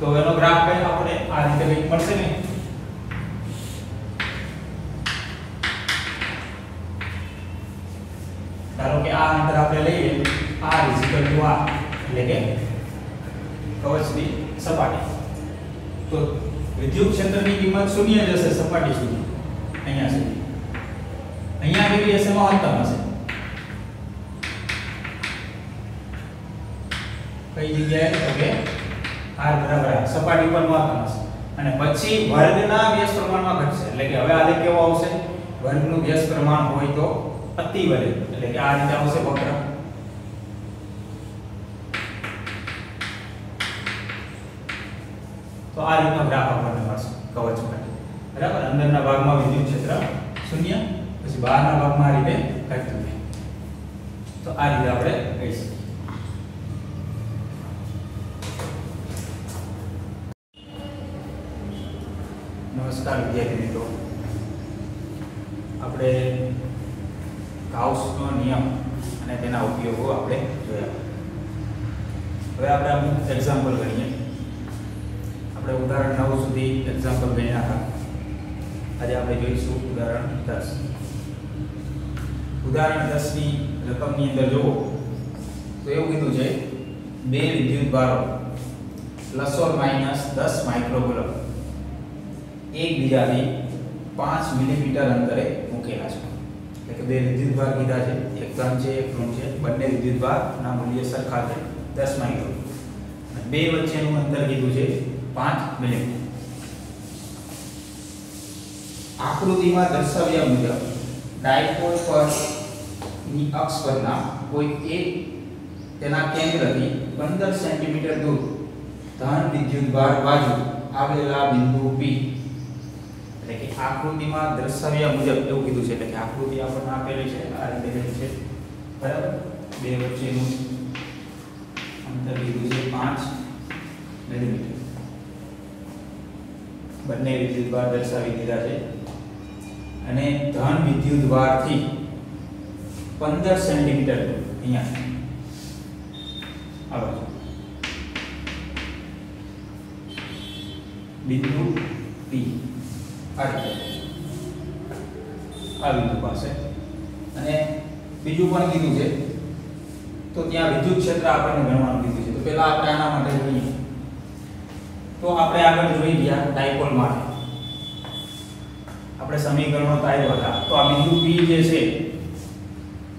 તો એનો ગ્રાફ કઈ આપણે આ રીતે કંઈક મળશે ને? ધારો કે આ અંતર આપણે લઈએ r = r એટલે કે કવચની સપાટી તો વિદ્યુત ક્ષેત્રની કિંમત શૂન્ય જ હશે સપાટી સુધી અહીંયા સુધી. અહીંયા કેટલી હશે? મહત્તમ હશે. કઈ જગ્યાએ? તો કે r બરાબર સપાટી પર મહત્તમ હશે અને પછી વર્ગના વ્યસ્ત પ્રમાણમાં ઘટશે. એટલે કે હવે આલેખ કેવો આવશે? વર્ગનું વ્યસ્ત પ્રમાણ હોય તો અતિવલય, એટલે કે આ રીતે આવશે વક્ર. તો આ રીતનો ગ્રાફ આપણને મળશે કવચ માટે. બરાબર, અંદરના ભાગમાં વિદ્યુત ક્ષેત્ર શૂન્ય, પછી બહારના ભાગમાં આ રીતે ઘટતું જાય. તો આ રીતે આપણે કહી શકીએ. નમસ્કાર વિદ્યાર્થી મિત્રો, આપણે ગાઉસનો નિયમ અને તેના ઉપયોગો આપણે જોયા. હવે આપણે અમુક એક્ઝામ્પલ ગણીએ. આપણે ઉદાહરણ 9 સુધી એક્ઝામ્પલ ગણ્યા હતા. આજે આપણે જોઈશું ઉદાહરણ 10. ઉદાહરણ 10 ની રકમની અંદર જુઓ તો એવું કીધું છે બે વિદ્યુતભારો ±10 માઇક્રોકુલમ એકબીજાથી 5 મિલીમીટર અંતરે મૂકેલા છે. એટલે કે બે વિદ્યુતભાર કીધા છે, એક ધન છે એક ઋણ છે. બંને વિદ્યુતભારના મૂલ્ય સરખા છે 10 માઇક્રોકુલમ. બે વચ્ચેનું અંતર કીધું છે 5 મિલીમીટર. આકૃતિમાં દર્શાવ્યા મુજબ ડાયપોલ પરની અક્ષ પરના કોઈ એક તેના કેન્દ્રથી 15 સેન્ટીમીટર દૂર ધન વિદ્યુતભાર બાજુ આવેલા બિંદુ P, એટલે કે આકૃતિમાં દર્શાવ્યા મુજબ એવું કીધું છે. એટલે કે આકૃતિ આપણને આપેલી છે આ રીતે છે. બરાબર, બે વચ્ચેનું અંતર કીધું છે 5 મિલીમીટર. બંને વિદ્યુતભાર દર્શાવી દીધા છે અને ધન વિદ્યુતભારથી 15 સેન્ટીમીટર અહીંયા આવે બિંદુ P આ બિંદુ પાસે. અને બીજું પણ કીધું છે તો ત્યાં વિદ્યુત ક્ષેત્ર આપણને ગણવાનું કીધું છે. તો પહેલા આપણે આના માટે જોઈએ. તો આપણે આગળ જોઈ ગયા ડાયપોલ માટે આપણે સમીકરણો તાર્યા હતા. તો આ બિંદુ P જે છે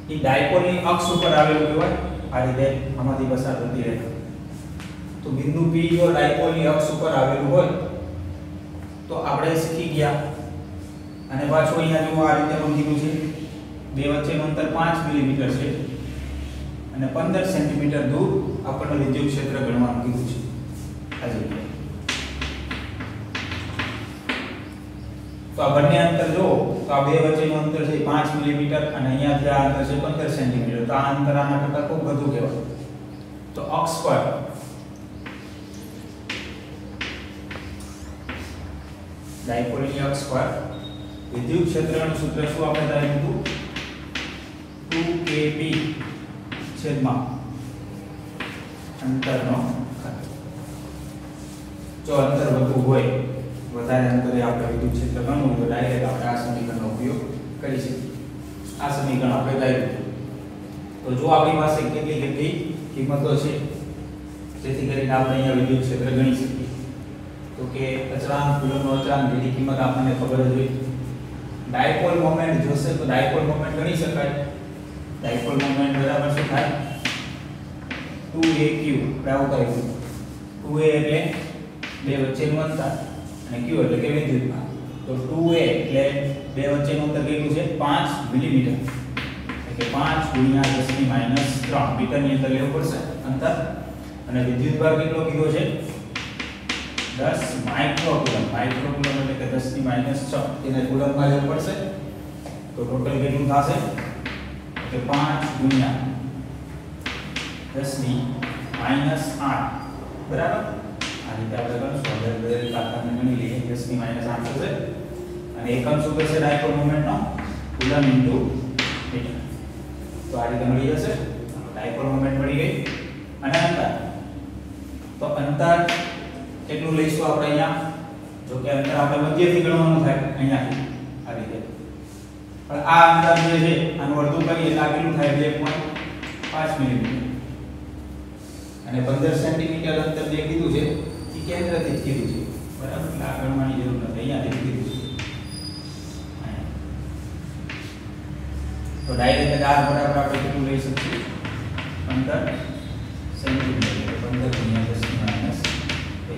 એ ડાયપોલની અક્ષ ઉપર આવેલું કહેવાય. આ રીતે આમાંથી પસાર થતી રહે. તો બિંદુ P જો ડાયપોલની અક્ષ ઉપર આવેલું હોય તો આપણે શીખી ગયા. અને પાછું અહીંયા જો આ રીતે પણ કીધું છે બે વચ્ચેનું અંતર 5 મિલીમીટર છે અને 15 સેન્ટીમીટર દૂર આપણને વિદ્યુત ક્ષેત્ર ગણવાનું કીધું છે. આ જગ્યાએ તો આ બંને અંતર જો તો આ બે વચ્ચેનું અંતર છે 5 મિલીમીટર અને અહીંયાથી આ અંતર છે 15 સેન્ટીમીટર. તો આ અંતર આના કરતાં ખૂબ વધુ કહેવાય. તો અક્ષ પર ડાયપોલની અક્ષ પર વિદ્યુત ક્ષેત્રનું સૂત્ર શું આપણે ધાર્યું હતું? 2kP છેદમાં અંતરનો ઘાત. જો અંતર વધુ હોય, વધારે અંતરે આપણે વિદ્યુત ક્ષેત્ર ગણવું તો ડાયરેક્ટ આપણે આ સમીકરણનો ઉપયોગ કરી શકીએ. આ સમીકરણ આપણે ધાર્યું હતું. તો જો આપણી પાસે કેટલી કિંમતો છે જેથી કરીને આપણે અહીંયા વિદ્યુત ક્ષેત્ર ગણી શકીએ. તો કે અચળાંક, કુલમનો અચળાંક જેની કિંમત આપણને ખબર જ હોય. ડાયપોલ મોમેન્ટ જોશે તો ડાયપોલ મોમેન્ટ ગણી શકાય. ડાયપોલ મોમેન્ટ બરાબર શું થાય? 2aq. આવું કહ્યું 2a એટલે બે વચ્ચેનું અંતર અને q એટલે કે વિદ્યુતભાર. તો 2a એટલે બે વચ્ચેનું અંતર કેટલું છે? 5 મિલીમીટર. એટલે કે 5 ગુણ્યા 10 ની -3 મીટરની અંદર લેવું પડશે અંતર. અને વિદ્યુતભાર કેટલો કીધો છે? 10 માઇક્રોકુલમ. માઇક્રોકુલમ એટલે કે 10 ની -6 એને કુલમમાં લેવું પડશે. તો ટોટલ કેટલું થશે? કે 5 ગુણ્યા 10 ની -8. બરાબર, આ રીતે આપણે ગણશું. દરેક તાકાતને ગણી લઈએ. 10 ની -8 થશે અને એકમ શું થશે ડાયપોલ મોમેન્ટનો? Coulomb into meter. તો આ રીતે મળી જશે. ડાયપોલ મોમેન્ટ મળી ગઈ. અને અંતર, તો અંતર કેટલું લઈશું આપણે અહીંયા? જો કે અંતર આપણે મધ્યથી ગણવાનું થાય અહીંયાથી આ રીતે. પણ આ અંતર જે છે આનું અડધું કરીએ એટલે આ કેટલું થાય? 2.5 મિલીમીટર. અને 15 સેન્ટીમીટર અંતર જે કીધું છે એ કેન્દ્રથી જ કીધું છે. બરાબર, એટલે આ ગણવાની જરૂર નથી, અહીંયા લીધી દીધું છે. તો ડાયરેક્ટ r બરાબર આપણે કેટલું લઈ શકીએ? 15 સેન્ટીમીટર, 15 ગુણ્યા 10 ની માઈનસ 2.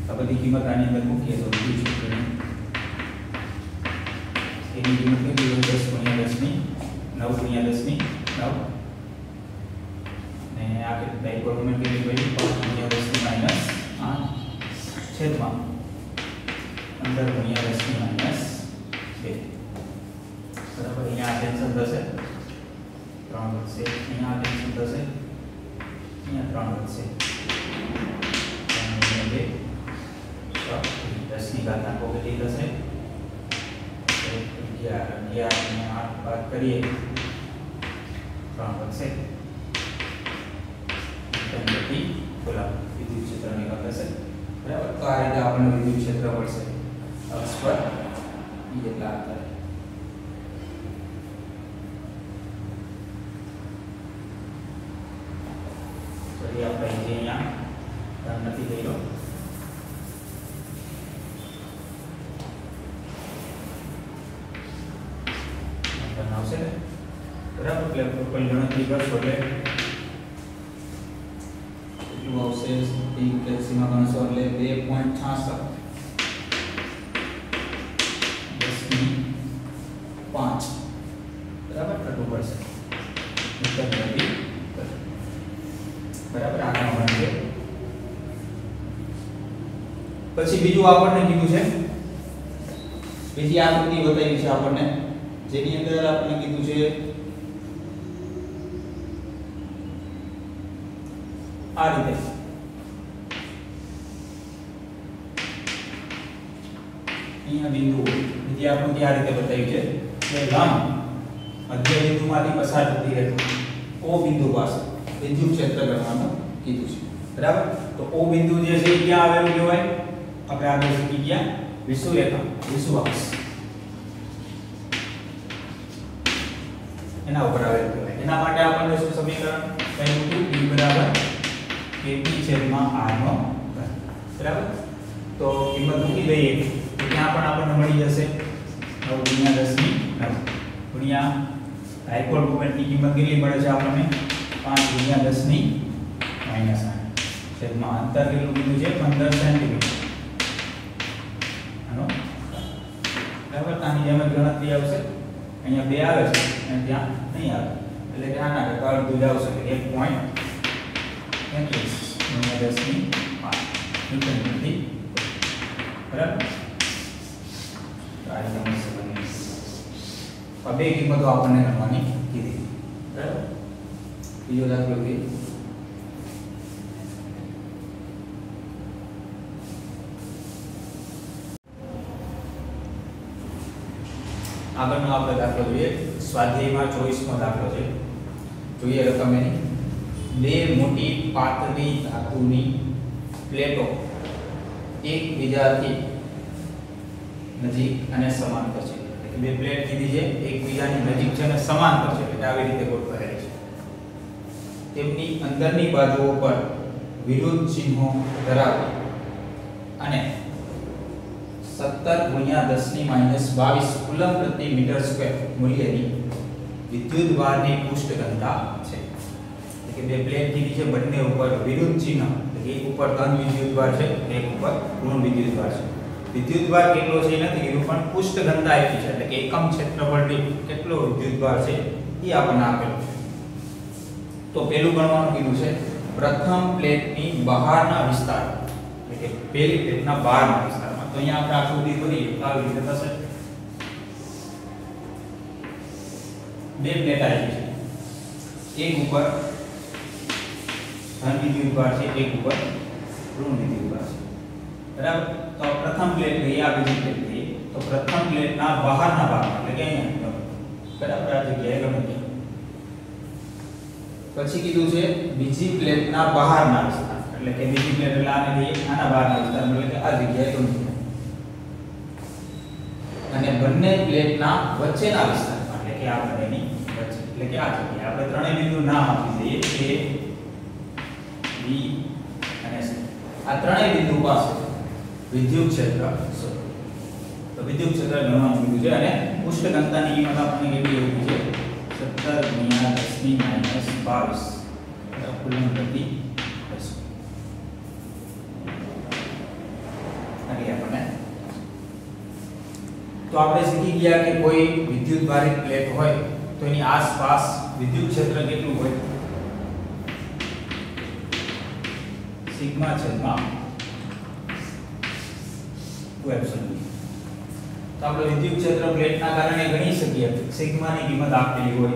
આ બધી કિંમત આની અંદર મૂકીએ તો વિદ્યુત ક્ષેત્રની એની કિંમત કેટલી હોય? 10 ગુણ્યા 10 ની 9 ગુણ્યા 10 ની 9, ને આ કેટલી ડાયપોલ મોમેન્ટ કેટલી હોય? 5 ગુણ્યા 10 ની માઈનસ 8 છેદમાં 15 ગુણ્યા 10 ની માઈનસ 2. બરાબર, અહીંયા ટેન્શન થશે 3 વધશે, અહીંયા ટેન્શન થશે, અહીંયા 3 વધશે, 3 10 ની ઘાત આખો કેટલી થશે? 11 અને 8 બાદ કરીએ 3 વધશે, તેથી બોલા વિદ્યુત ક્ષેત્રની ઘાત હશે. બરાબર, તો આ રીતે આપણને વિદ્યુત ક્ષેત્ર મળશે અક્ષ પર એટલા અંતરે. ચલીએ આપણે જે અહીંયા ધ્યાન નથી કર્યો. આવશે ને? બરાબર, એટલે કોઈ ગણતરી કરશો એટલે કેટલું આવશે? સીમા ગણશો એટલે 2.66 10 ની 5 બરાબર થતું પડશે. બરાબર, આ ગણવાનું છે. પછી બીજું આપણને કીધું છે, બીજી આકૃતિ બતાવી છે આપણને, જેની અંદર આપણે કીધું છે આ રીતે અહીંયા બિંદુ બીજી આકૃતિ આ રીતે બતાવી છે કે લંબ મધ્ય બિંદુમાંથી પસાર થતી રહેતી O બિંદુ પાસે વિદ્યુત ક્ષેત્ર ગણવાનું કીધું છે. બરાબર, તો O બિંદુ જે છે એ ક્યાં આવેલું કહેવાય? આપણે આગળ શીખી ગયા વિષુવરેખા, વિષુવઅક્ષ એના ઉપર આવેલું કહેવાય. એના માટે આપણને શું સમીકરણ કહ્યું હતું? E બરાબર kT છેદમાં r નો ઘન. બરાબર, તો કિંમત મૂકી દઈએ તો ત્યાં પણ આપણને મળી જશે 9 ગુણ્યા 10 ની 9 ગુણ્યા ડાયપોલ મોમેન્ટની કિંમત કેટલી મળે છે આપણને? 5 ગુણ્યા 10 ની માઈનસ 8 છેદમાં અંતર કેટલું કીધું છે? 15 સેન્ટીમીટર. આનો બરાબર, આની જેમ ગણતરી આવશે. અહીંયા 2 આવે છે અને ત્યાં નહીં આવે, એટલે કે આના કરતા અડધું જ આવશે, 1.33 ગુણ્યા 10 ની 5 ન્યૂટન પ્રતિ. બરાબર, આ બે કિંમતો આપણને ગણવાની કીધી. બરાબર, બીજો દાખલો કે આગળનો આપણે દાખલો જોઈએ. સ્વાધ્યાયમાં 24મો દાખલો છે. જોઈએ રકમ એની. બે મોટી પાતળી ધાતુની પ્લેટો એકબીજાથી નજીક અને સમાંતર છે. બે પ્લેટ કીધી છે, એકબીજાની નજીક છે અને સમાંતર છે, એટલે આવી રીતે ગોઠવાયેલી છે. તેમની અંદરની બાજુઓ પર વિરુદ્ધ ચિહ્નો ધરાવે અને 17 ગુણ્યા 10 ની માઈનસ 22 કુલમ પ્રતિ મીટર સ્ક્વેર મૂલ્યની વિદ્યુતભારની પૃષ્ઠ ઘનતા છે. એટલે કે બે પ્લેટ કીધી છે, બંને ઉપર વિરુદ્ધ ચિહ્ન, એટલે એક ઉપર ધન વિદ્યુતભાર છે, એક ઉપર ઋણ વિદ્યુતભાર છે. વિદ્યુતભાર કેટલો છે એ નથી કીધું, પણ પૃષ્ઠ ઘનતા આપી છે, એટલે કે એકમ ક્ષેત્રફળ દીઠ કેટલો વિદ્યુતભાર છે એ આપણને આપેલું છે. તો પહેલું ગણવાનું કીધું છે પ્રથમ પ્લેટની બહારના વિસ્તાર, એટલે કે પહેલી પ્લેટના બહારના વિસ્તારમાં. તો અહીંયા આપણે આકૃતિ દોરીએ તો આવી રીતે થશે. બે પ્લેટ આવી છે, એક ઉપર ધન વિદ્યુતભાર છે, એક ઉપર ઋણ વિદ્યુતભાર છે. બરાબર, તો પ્રથમ પ્લેટ લઈએ, આ બીજી પ્લેટ લઈએ. તો પ્રથમ પ્લેટના બહારના ભાગમાં, એટલે કે અહીંયા બરાબર આ જગ્યાએ ગમે ત્યાં. પછી કીધું છે બીજી પ્લેટના બહારના વિસ્તાર, એટલે કે બીજી પ્લેટ એટલે આને લઈએ, આના બહારના વિસ્તાર, એટલે કે આ જગ્યાએ ગમે ત્યાં. અને બંને પ્લેટના વચ્ચેના વિસ્તારમાં, એટલે કે આ બંનેની વચ્ચે, એટલે કે આ જગ્યાએ આપણે ત્રણેય બિંદુ નામ આપી દઈએ, A B અને C. આ ત્રણેય બિંદુ પાસે વિદ્યુત ક્ષેત્ર શોધો. તો વિદ્યુત ક્ષેત્ર ગણવાનું કીધું છે અને ઉષ્ણ ઘનતાની કિંમત આપણને કેટલી આપી છે 17 × 10 - 22 કુલમ પ્રતિ હશે. તો આપણે શીખી ગયા કે કોઈ વિદ્યુત ભારિત પ્લેટ હોય તો એની આસપાસ વિદ્યુત ક્ષેત્ર કેટલું હોય સિગ્મા છેદમાં 2 તો આપણે વિદ્યુત ક્ષેત્ર પ્લેટના કારણે ગણી શકીએ સિગ્માની કિંમત આપેલી હોય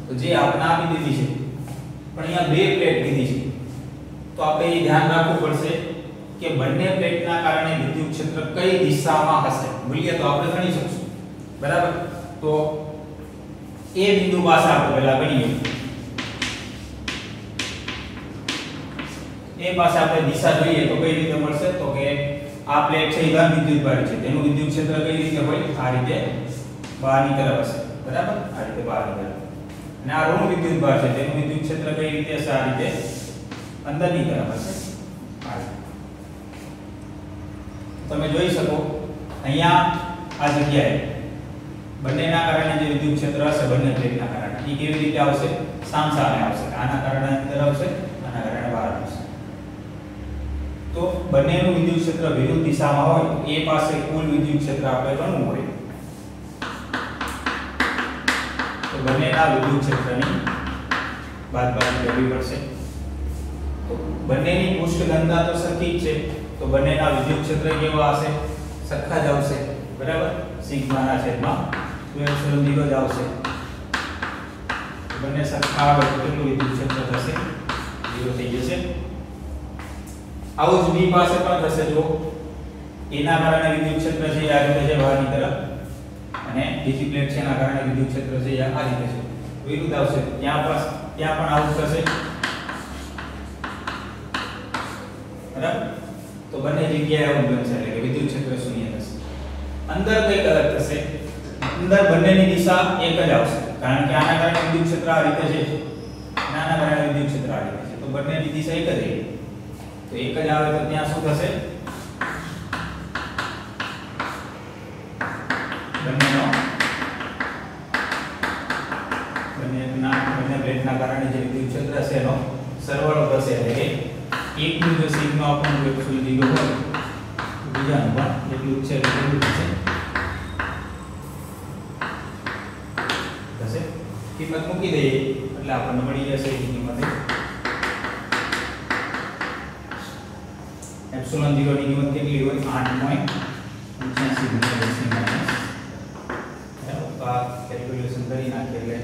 તો જે આપણે આપી દીધી છે પણ અહીંયા બે પ્લેટ કીધી છે તો આપણે એ ધ્યાન રાખવું પડશે કે બંને પ્લેટના કારણે વિદ્યુત ક્ષેત્ર કઈ દિશામાં હશે બોલીએ તો આપણે ગણી શકશું બરાબર. તો એ બિંદુ પાસે આપણે પહેલા ગણીએ. એ પાસે આપણે દિશા જોઈએ તો કઈ રીતે મળશે તો કે આ પ્લેટ છે એ ધન વિદ્યુતભારી છે તેનું વિદ્યુત ક્ષેત્ર કઈ રીતે હોય આ રીતે બહારની તરફ હશે બરાબર આ રીતે બહારની તરફ. અને આ ઋણ વિદ્યુતભાર છે તેનું વિદ્યુત ક્ષેત્ર કઈ રીતે હશે આ રીતે અંદરની તરફ હશે. તમે જોઈ શકો અહીંયા આ જગ્યાએ બંનેના કારણે જે વિદ્યુત ક્ષેત્ર હશે બંને પ્લેટના કારણે એ કેવી રીતે આવશે સામસામે આવશે. આના કારણે અંદર આવશે આના કારણે બહાર આવશે. તો બંનેનું વિદ્યુત ક્ષેત્ર વિરુદ્ધ દિશામાં હોય એ પાસે કુલ વિદ્યુત ક્ષેત્ર આપણે ગણવું હોય તો બંનેના વિદ્યુત ક્ષેત્રની બાદબાકી કરવી પડશે. તો બંનેની પૃષ્ઠ ઘનતા તો સરખી જ છે તો બંનેના વિદ્યુત ક્ષેત્ર કેવા હશે સરખા જ આવશે બરાબર. સિગ્માના છેદમાં 2 જ આવશે. બંને સરખા આવે તો કેટલું વિદ્યુત ક્ષેત્ર થશે 0 થઈ જશે. આવું જ બી પાસે પણ થશે જો એના કારણે વિદ્યુત ક્ષેત્ર છે આ રીતે છે બહારની તરફ અને બીજી પ્લેટ છે એના કારણે વિદ્યુત ક્ષેત્ર છે આ રીતે છે વિરુદ્ધ આવશે. ત્યાં પણ આવું થશે બરાબર. તો બંને જગ્યાએ આવું બનશે એટલે કે વિદ્યુત ક્ષેત્ર શૂન્ય થશે. અંદર કઈ અલગ થશે અંદર બંનેની દિશા એક જ આવશે કારણ કે આના કારણે વિદ્યુત ક્ષેત્ર આ રીતે છે અને આના કારણે વિદ્યુત ક્ષેત્ર આ રીતે છે તો બંનેની દિશા એક જ રહે. તો એક જ આવે તો ત્યાં શું થશે બંને પ્લેટના કારણે જે વિદ્યુત ક્ષેત્ર છે એનો સરવાળો થશે એટલે કે એકનું જો સિગ્મા આપણને કેટલું દીધું હોય તો બીજાનું પણ એટલું છે એટલું થશે. કિંમત મૂકી દઈએ એટલે આપણને મળી જશે એની કિંમત એપ્સિલોન 0 ની કિંમત કેટલી હોય 8.85 આ કેલ્ક્યુલેશન કરી નાખીએ એટલે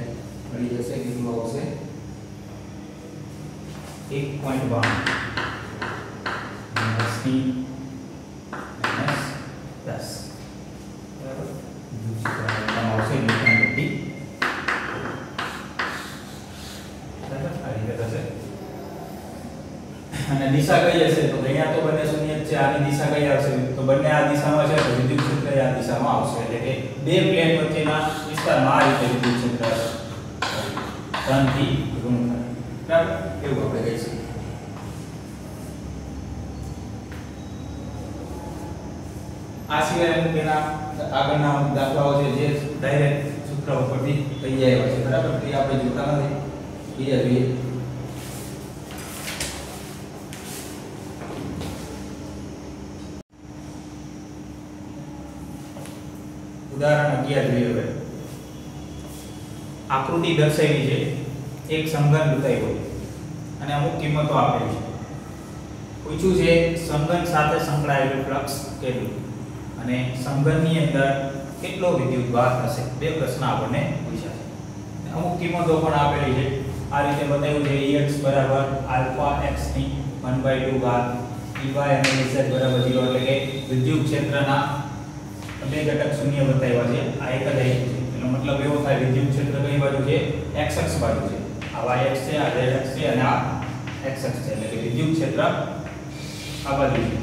મળી જશે કેટલું આવશે 1.52 -10 બરાબર આવશે ન્યૂટન પ્રતિ અને દિશા કઈ હશે તો અહીંયા તો બંને શૂન્ય જ છે આની દિશા કઈ આવશે તો બંને આ દિશામાં છે તો વિદ્યુત ક્ષેત્ર આ દિશામાં આવશે એટલે કે બે પ્લેટ વચ્ચેના વિસ્તારમાં આ રીતે વિદ્યુત ક્ષેત્ર ધનથી ઋણ થાય બરાબર એવું આપણે કહી શકીએ. આ સિવાય અમુક એના આગળના દાખલાઓ છે જે ડાયરેક્ટ સૂત્ર ઉપરથી થઈ જાય છે બરાબર તે આપણે જોતા નથી બીજા જોઈએ. ઉદાહરણ 11 જોઈએ હવે. આકૃતિ દર્શાવી છે એક સમઘન બતાવ્યો હોય અને અમુક કિંમતો આપેલી છે. પૂછ્યું છે સમઘન સાથે સંકળાયેલું ફ્લક્સ કેટલું અને સમઘનની અંદર કેટલો વિદ્યુતભાર થશે. બે પ્રશ્ન આપણને પૂછ્યા છે. અમુક કિંમતો પણ આપેલી છે. આ રીતે બતાવ્યું છે Ex બરાબર આલ્ફા x ની 1/2 ઘાત Ey અને Ez બરાબર 0 એટલે કે વિદ્યુત ક્ષેત્રના બે ઘટક શૂન્ય બતાવ્યા છે. આ એક જ છે એનો મતલબ એવો થાય વિદ્યુત ક્ષેત્ર કઈ બાજુ છે x અક્ષ બાજુ છે. આ y અક્ષ છે આ z અક્ષ છે અને આ x અક્ષ છે એટલે કે વિદ્યુત ક્ષેત્ર આ બાજુ છે.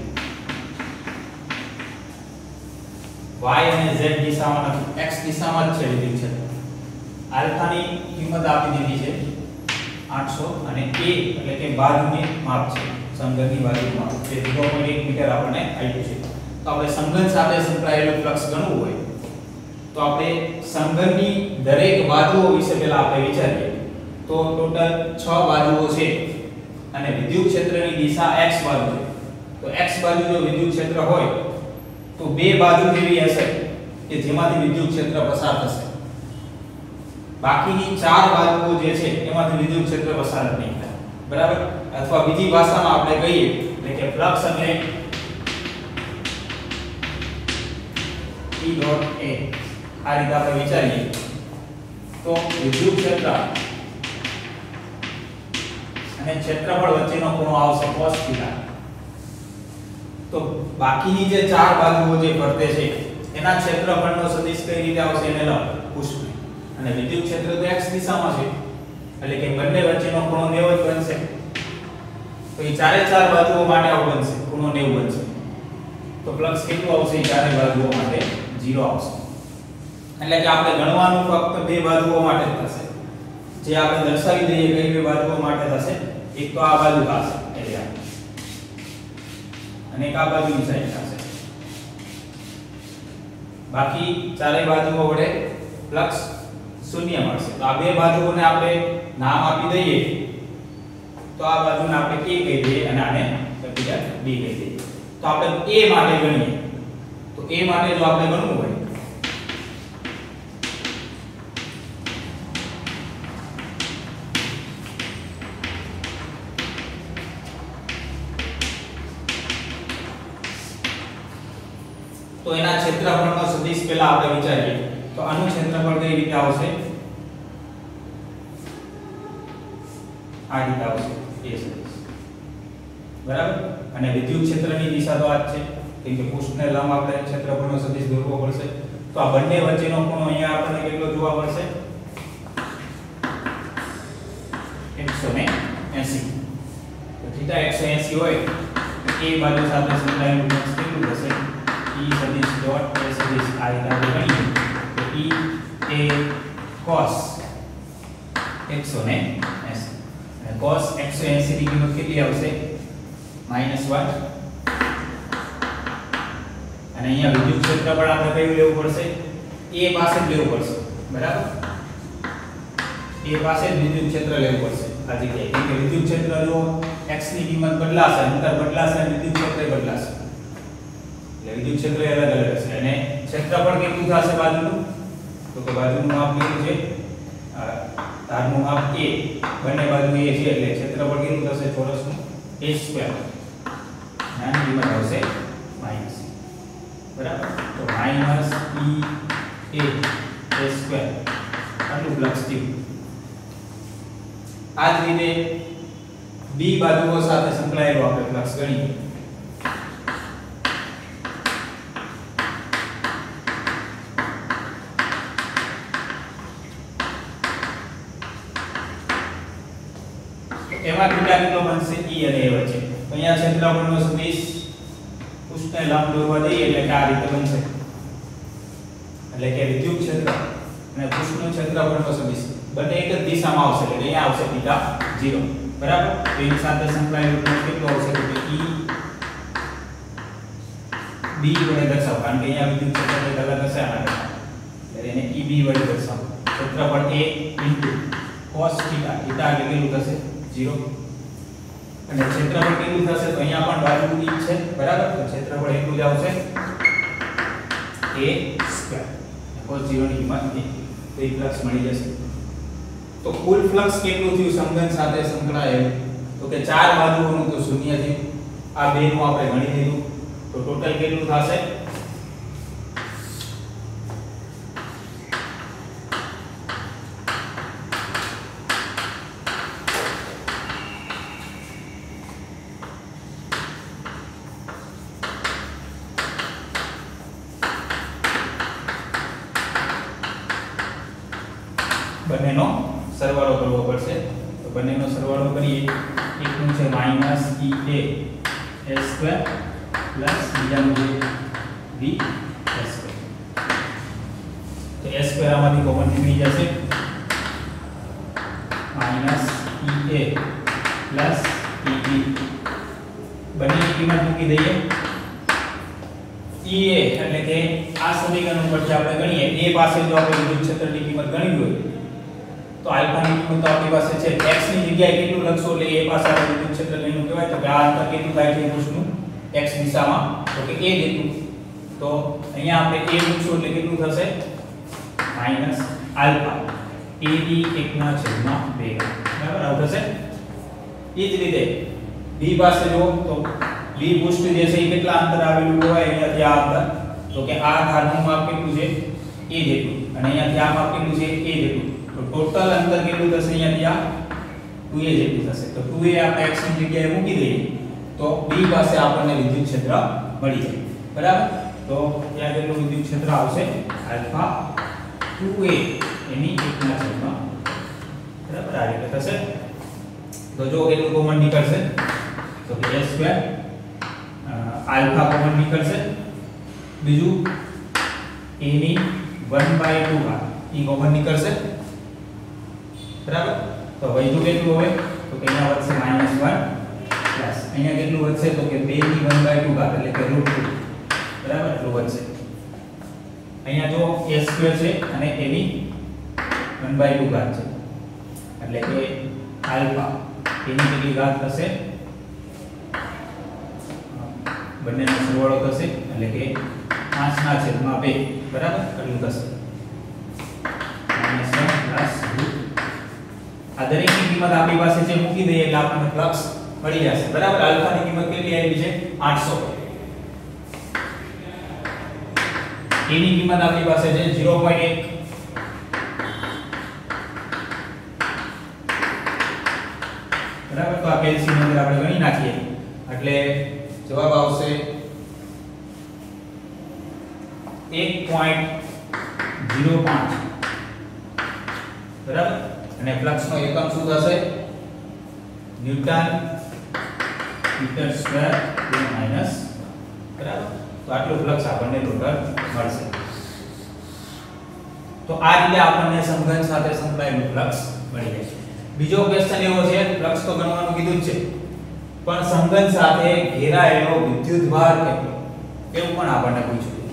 y અને z દિશામાં x દિશામાં જ છે વિદ્યુત ક્ષેત્ર. આલ્ફાની કિંમત આપી દીધી છે 800 અને a એટલે કે બાજુની માપ છે સમઘનની બાજુનું માપ જે 0.1 મીટર આપણને આપ્યું છે. તો આપણે સંઘન સાથે સંકળાયેલું ફ્લક્સ ગણવું હોય તો આપણે સંઘનની દરેક બાજુઓ વિશે પહેલા આપણે વિચારીએ. તો ટોટલ 6 બાજુઓ છે અને વિદ્યુત ક્ષેત્રની દિશા x બાજુ છે. તો x બાજુ જો વિદ્યુત ક્ષેત્ર હોય તો બે બાજુ એવી હશે કે જેમાંથી વિદ્યુત ક્ષેત્ર પસાર થશે. બાકીની 4 બાજુઓ જે છે એમાંથી વિદ્યુત ક્ષેત્ર પસાર નહીં થાય. બરાબર? અથવા બીજી ભાષામાં આપણે કહીએ એટલે કે ફ્લક્સ એટલે E ડોટ A આ રીતે આપણે વિચારીએ તો વિદ્યુત ક્ષેત્ર અને ક્ષેત્રફળ વચ્ચેનો ખૂણો આવશે cos θ. તો બાકીની જે 4 બાજુઓ જે ફરતે છે એના ક્ષેત્રફળનો સદિશ કઈ રીતે આવશે એને લંબ પુષ્ઠ. અને વિદ્યુત ક્ષેત્ર તો x દિશામાં છે એટલે કે બંને વચ્ચેનો ખૂણો 90 જ બનશે. તો એ ચારે 4 બાજુઓ માટે આવું બનશે ખૂણો 90 બનશે. તો ફ્લક્સ કેટલું આવશે? ચારે બાજુઓ માટે 0 આવશે. એટલે કે આપણે ગણવાનું ફક્ત બે બાજુઓ માટે જ થશે. જે આપણે દર્શાવી દઈએ કઈ બે બાજુઓ માટે થશે. એક તો આ બાજુ થશે એટલે અને એક આ બાજુની સાઈડ થશે. બાકી ચારે બાજુઓ વડે ફ્લક્સ શૂન્ય મળશે. તો આ બે બાજુઓને આપણે નામ આપી દઈએ તો આ બાજુને આપણે A કહી દઈએ અને આને કેપિટલ B કહી દઈએ. તો આપણે A માટે ગણીએ તો A માટે જો આપણે ગણવું હોય તો એના ક્ષેત્રફળનો સદિશ પહેલા આપણે વિચારીએ તો આનું ક્ષેત્રફળ કઈ રીતે આવશે? આ રીતે આવશે A સદિશ. બરાબર? અને વિદ્યુત ક્ષેત્રની દિશા તો આ જ છે કેમ કે પૃષ્ઠને લંબ આપણે ક્ષેત્રફળનો સદિશ દોરવો પડશે. તો આ બંને વચ્ચેનો ખૂણો અહીંયા આપણને કેટલો જોવા મળશે? 180. તો θ 180 હોય તો A બાજુ સાથે સંકળાયેલું ફ્લક્સ કેટલું થશે? E સદિશ ડોટ A સદિશ આ રીતે આપણે ગણીએ તો E A cos 180 અને cos 180 ની કિંમત કેટલી આવશે? -1. અને અહીંયા વિદ્યુત ક્ષેત્રફળ આપણે કયું લેવું પડશે? A પાસે જ લેવું પડશે. બરાબર? A પાસે જ વિદ્યુત ક્ષેત્ર લેવું પડશે આ જગ્યાએ. કેમ કે વિદ્યુત ક્ષેત્ર જો x ની કિંમત બદલાશે, અંતર બદલાશે અને વિદ્યુત ક્ષેત્ર બદલાશે. એટલે વિદ્યુત ક્ષેત્ર અલગ અલગ હશે અને ક્ષેત્રફળ કેટલું થશે બાજુનું? તો કે બાજુનું માપ કેટલું છે? ધારનું માપ A. બંને બાજુ A છે એટલે ક્ષેત્રફળ કેટલું થશે ચોરસનું? A². આની કિંમત આવશે માઈનસ. બરાબર? તો માઈનસ E A² આટલું ફ્લક્સ થયું. આ જ રીતે B બાજુઓ સાથે સંકળાયેલો આપણે ફ્લક્સ ગણીએ એમાં કેટલો બનશે? E અને A વચ્ચે. તો અહીંયા ક્ષેત્રફળનો સદિશ પૃષ્ઠને લંબ દોરવા દઈએ એટલે કે આ રીતે બનશે. એટલે કે વિદ્યુત ક્ષેત્ર અને પૃષ્ઠનું ક્ષેત્રફળનો સદિશ બંને એક જ દિશામાં આવશે એટલે અહીંયા આવશે θ 0. બરાબર? તો એની સાથે સંકળાયેલું ફ્લક્સ કેટલું આવશે? તો કે E B વડે દર્શાવો કારણ કે અહીંયા વિદ્યુત ક્ષેત્ર અલગ હશે આના કરતા. એટલે એને EB વડે દર્શાવો. ક્ષેત્રફળ A cos θ. θ એટલે કેટલું થશે? 0. અને ક્ષેત્રફળ કેટલું થશે? તો અહીંયા પણ બાજુ E છે. બરાબર? તો ક્ષેત્રફળ એટલું જ આવશે A². cos 0 ની કિંમત 1. તો એ ફ્લક્સ મળી જશે. તો કુલ ફ્લક્સ કેટલું થયું સંઘન સાથે સંકળાયેલ? તો કે 4 બાજુઓનું તો 0 થયું. આ બેનું આપણે ગણી લીધું. તો ટોટલ કેટલું થશે? બંનેનો સરવાળો કરવો પડશે. તો બંનેનો સરવાળો કરીએ એકનું છે માઈનસ EA A² પ્લસ બીજાનું છે B A². તો A² આમાંથી કોમન નીકળી જશે માઈનસ EA પ્લસ EB બંનેની કિંમત મૂકી દઈએ. EA એટલે કે આ સમીકરણ ઉપરથી આપણે ગણીએ A પાસે જો આપણે વિદ્યુત ક્ષેત્રની કિંમત ગણવી હોય તો આલ્ફાની કિંમત તો આપણી પાસે છે x ની જગ્યાએ કેટલું લખશો એટલે A પાસે આપણે વિદ્યુત ક્ષેત્ર ગણ્યું કહેવાય તો કે આ અંતર કેટલું થાય છે વૃક્ષનું x દિશામાં તો કે A જેટલું તો અહીંયા આપણે A મૂકશું એટલે કેટલું થશે માઈનસ આલ્ફા A ની 1/2 બરાબર આવું થશે એ જ રીતે B પાસે જો તો B પૃષ્ઠ જે છે એ કેટલા અંતર આવેલું હોય અહીંયાથી આ અંતર તો કે આ ધારનું માપ કેટલું છે A જેટલું અને અહીંયાથી આ માપ કેટલું છે A જેટલું તો ટોટલ અંતર કેટલું થશે અહીંયાથી આ 2A જેટલું થશે તો 2A આપણે x ની જગ્યાએ મૂકી દઈએ તો B પાસે આપણને વિદ્યુત ક્ષેત્ર મળી જાય બરાબર તો ત્યાં કેટલું વિદ્યુત ક્ષેત્ર આવશે આલ્ફા 2A એની 1/2 બરાબર આ રીતે થશે તો જો કેટલું કોમન નીકળશે તો કે a સ્ક્વેર આલ્ફા કોમન નીકળશે બીજું a ની 1/2 ભાગ ઈ કોમન નીકળશે બરાબર તો વધ્યું કેટલું હવે તો કે અહીંયા વધશે -1 પ્લસ અહીંયા કેટલું વધશે તો કે 2 ની 1/2 ભાગ એટલે કે √2 બરાબર એટલું વધશે અહીંયા જો a સ્ક્વેર છે અને a ની 1/2 ભાગ છે એટલે કે આલ્ફા એની કેટલી ઘાત થશે બંનેનો સરવાળો થશે એટલે કે 5/2 બરાબર એટલું થશે -1 આ દરેકની કિંમત આપણી પાસે જે મૂકી દઈએ એટલે આપણને ફ્લક્સ મળી જશે બરાબર આલ્ફાની કિંમત કેટલી આવી છે 800 એની કિંમત આપણી પાસે છે 0.1 બરાબર તો આ કેલ્સી ની અંદર આપણે ગણી નાખીએ એટલે જવાબ આવશે 1.05 બરાબર અને ફ્લક્સ નો એકમ શું થશે ન્યૂટન મીટર સ્ક્વેર માઈનસ બરાબર તો આટલું ફ્લક્સ આપણને ટોટલ મળશે તો આ રીતે આપણને સમઘન સાથે સંકળાયેલું ફ્લક્સ મળી જશે બીજો ક્વેશ્ચન એવો છે ફ્લક્સ તો ગણવાનું કીધું જ છે પણ સમઘન સાથે ઘેરાયેલો વિદ્યુતભાર કેટલો એવું પણ આપણને પૂછ્યું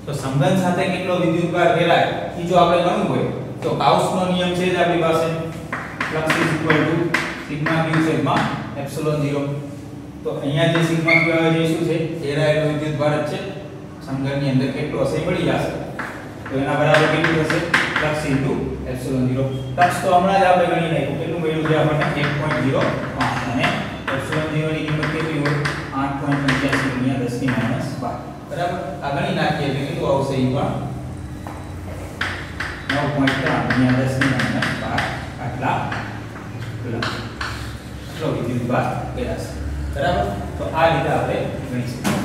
તો સમઘન સાથે કેટલો વિદ્યુતભાર ઘેરાય એ જો આપણે ગણવું હોય તો ગાઉસનો નિયમ છે જ આપણી પાસે flux sigma q sigma epsilon 0 તો અહીંયા જે સિગ્મા q આવે છે શું છે ઘેરાયેલો વિદ્યુતભાર જ છે સમઘનની અંદર કેટલો હશે એ મળી જશે તો એના બરાબર કેટલું થશે ફ્લક્સ એપ્સિલોન 0 ફ્લક્સ તો હમણાં જ આપણે ગણી નાખ્યું કેટલું મળ્યું છે આપણને 1.05 અને એપ્સિલોન 0 ની કિંમત કેટલી હોય 8.85 × 10⁻12 બરાબર આ ગણી નાખીએ એટલે કેટલું આવશે એ પણ 9.3 × 10⁻12 આટલા ફ્લક્સ એટલો વિદ્યુતભાર કહેવાશે બરાબર તો આ રીતે આપણે ગણી શકીએ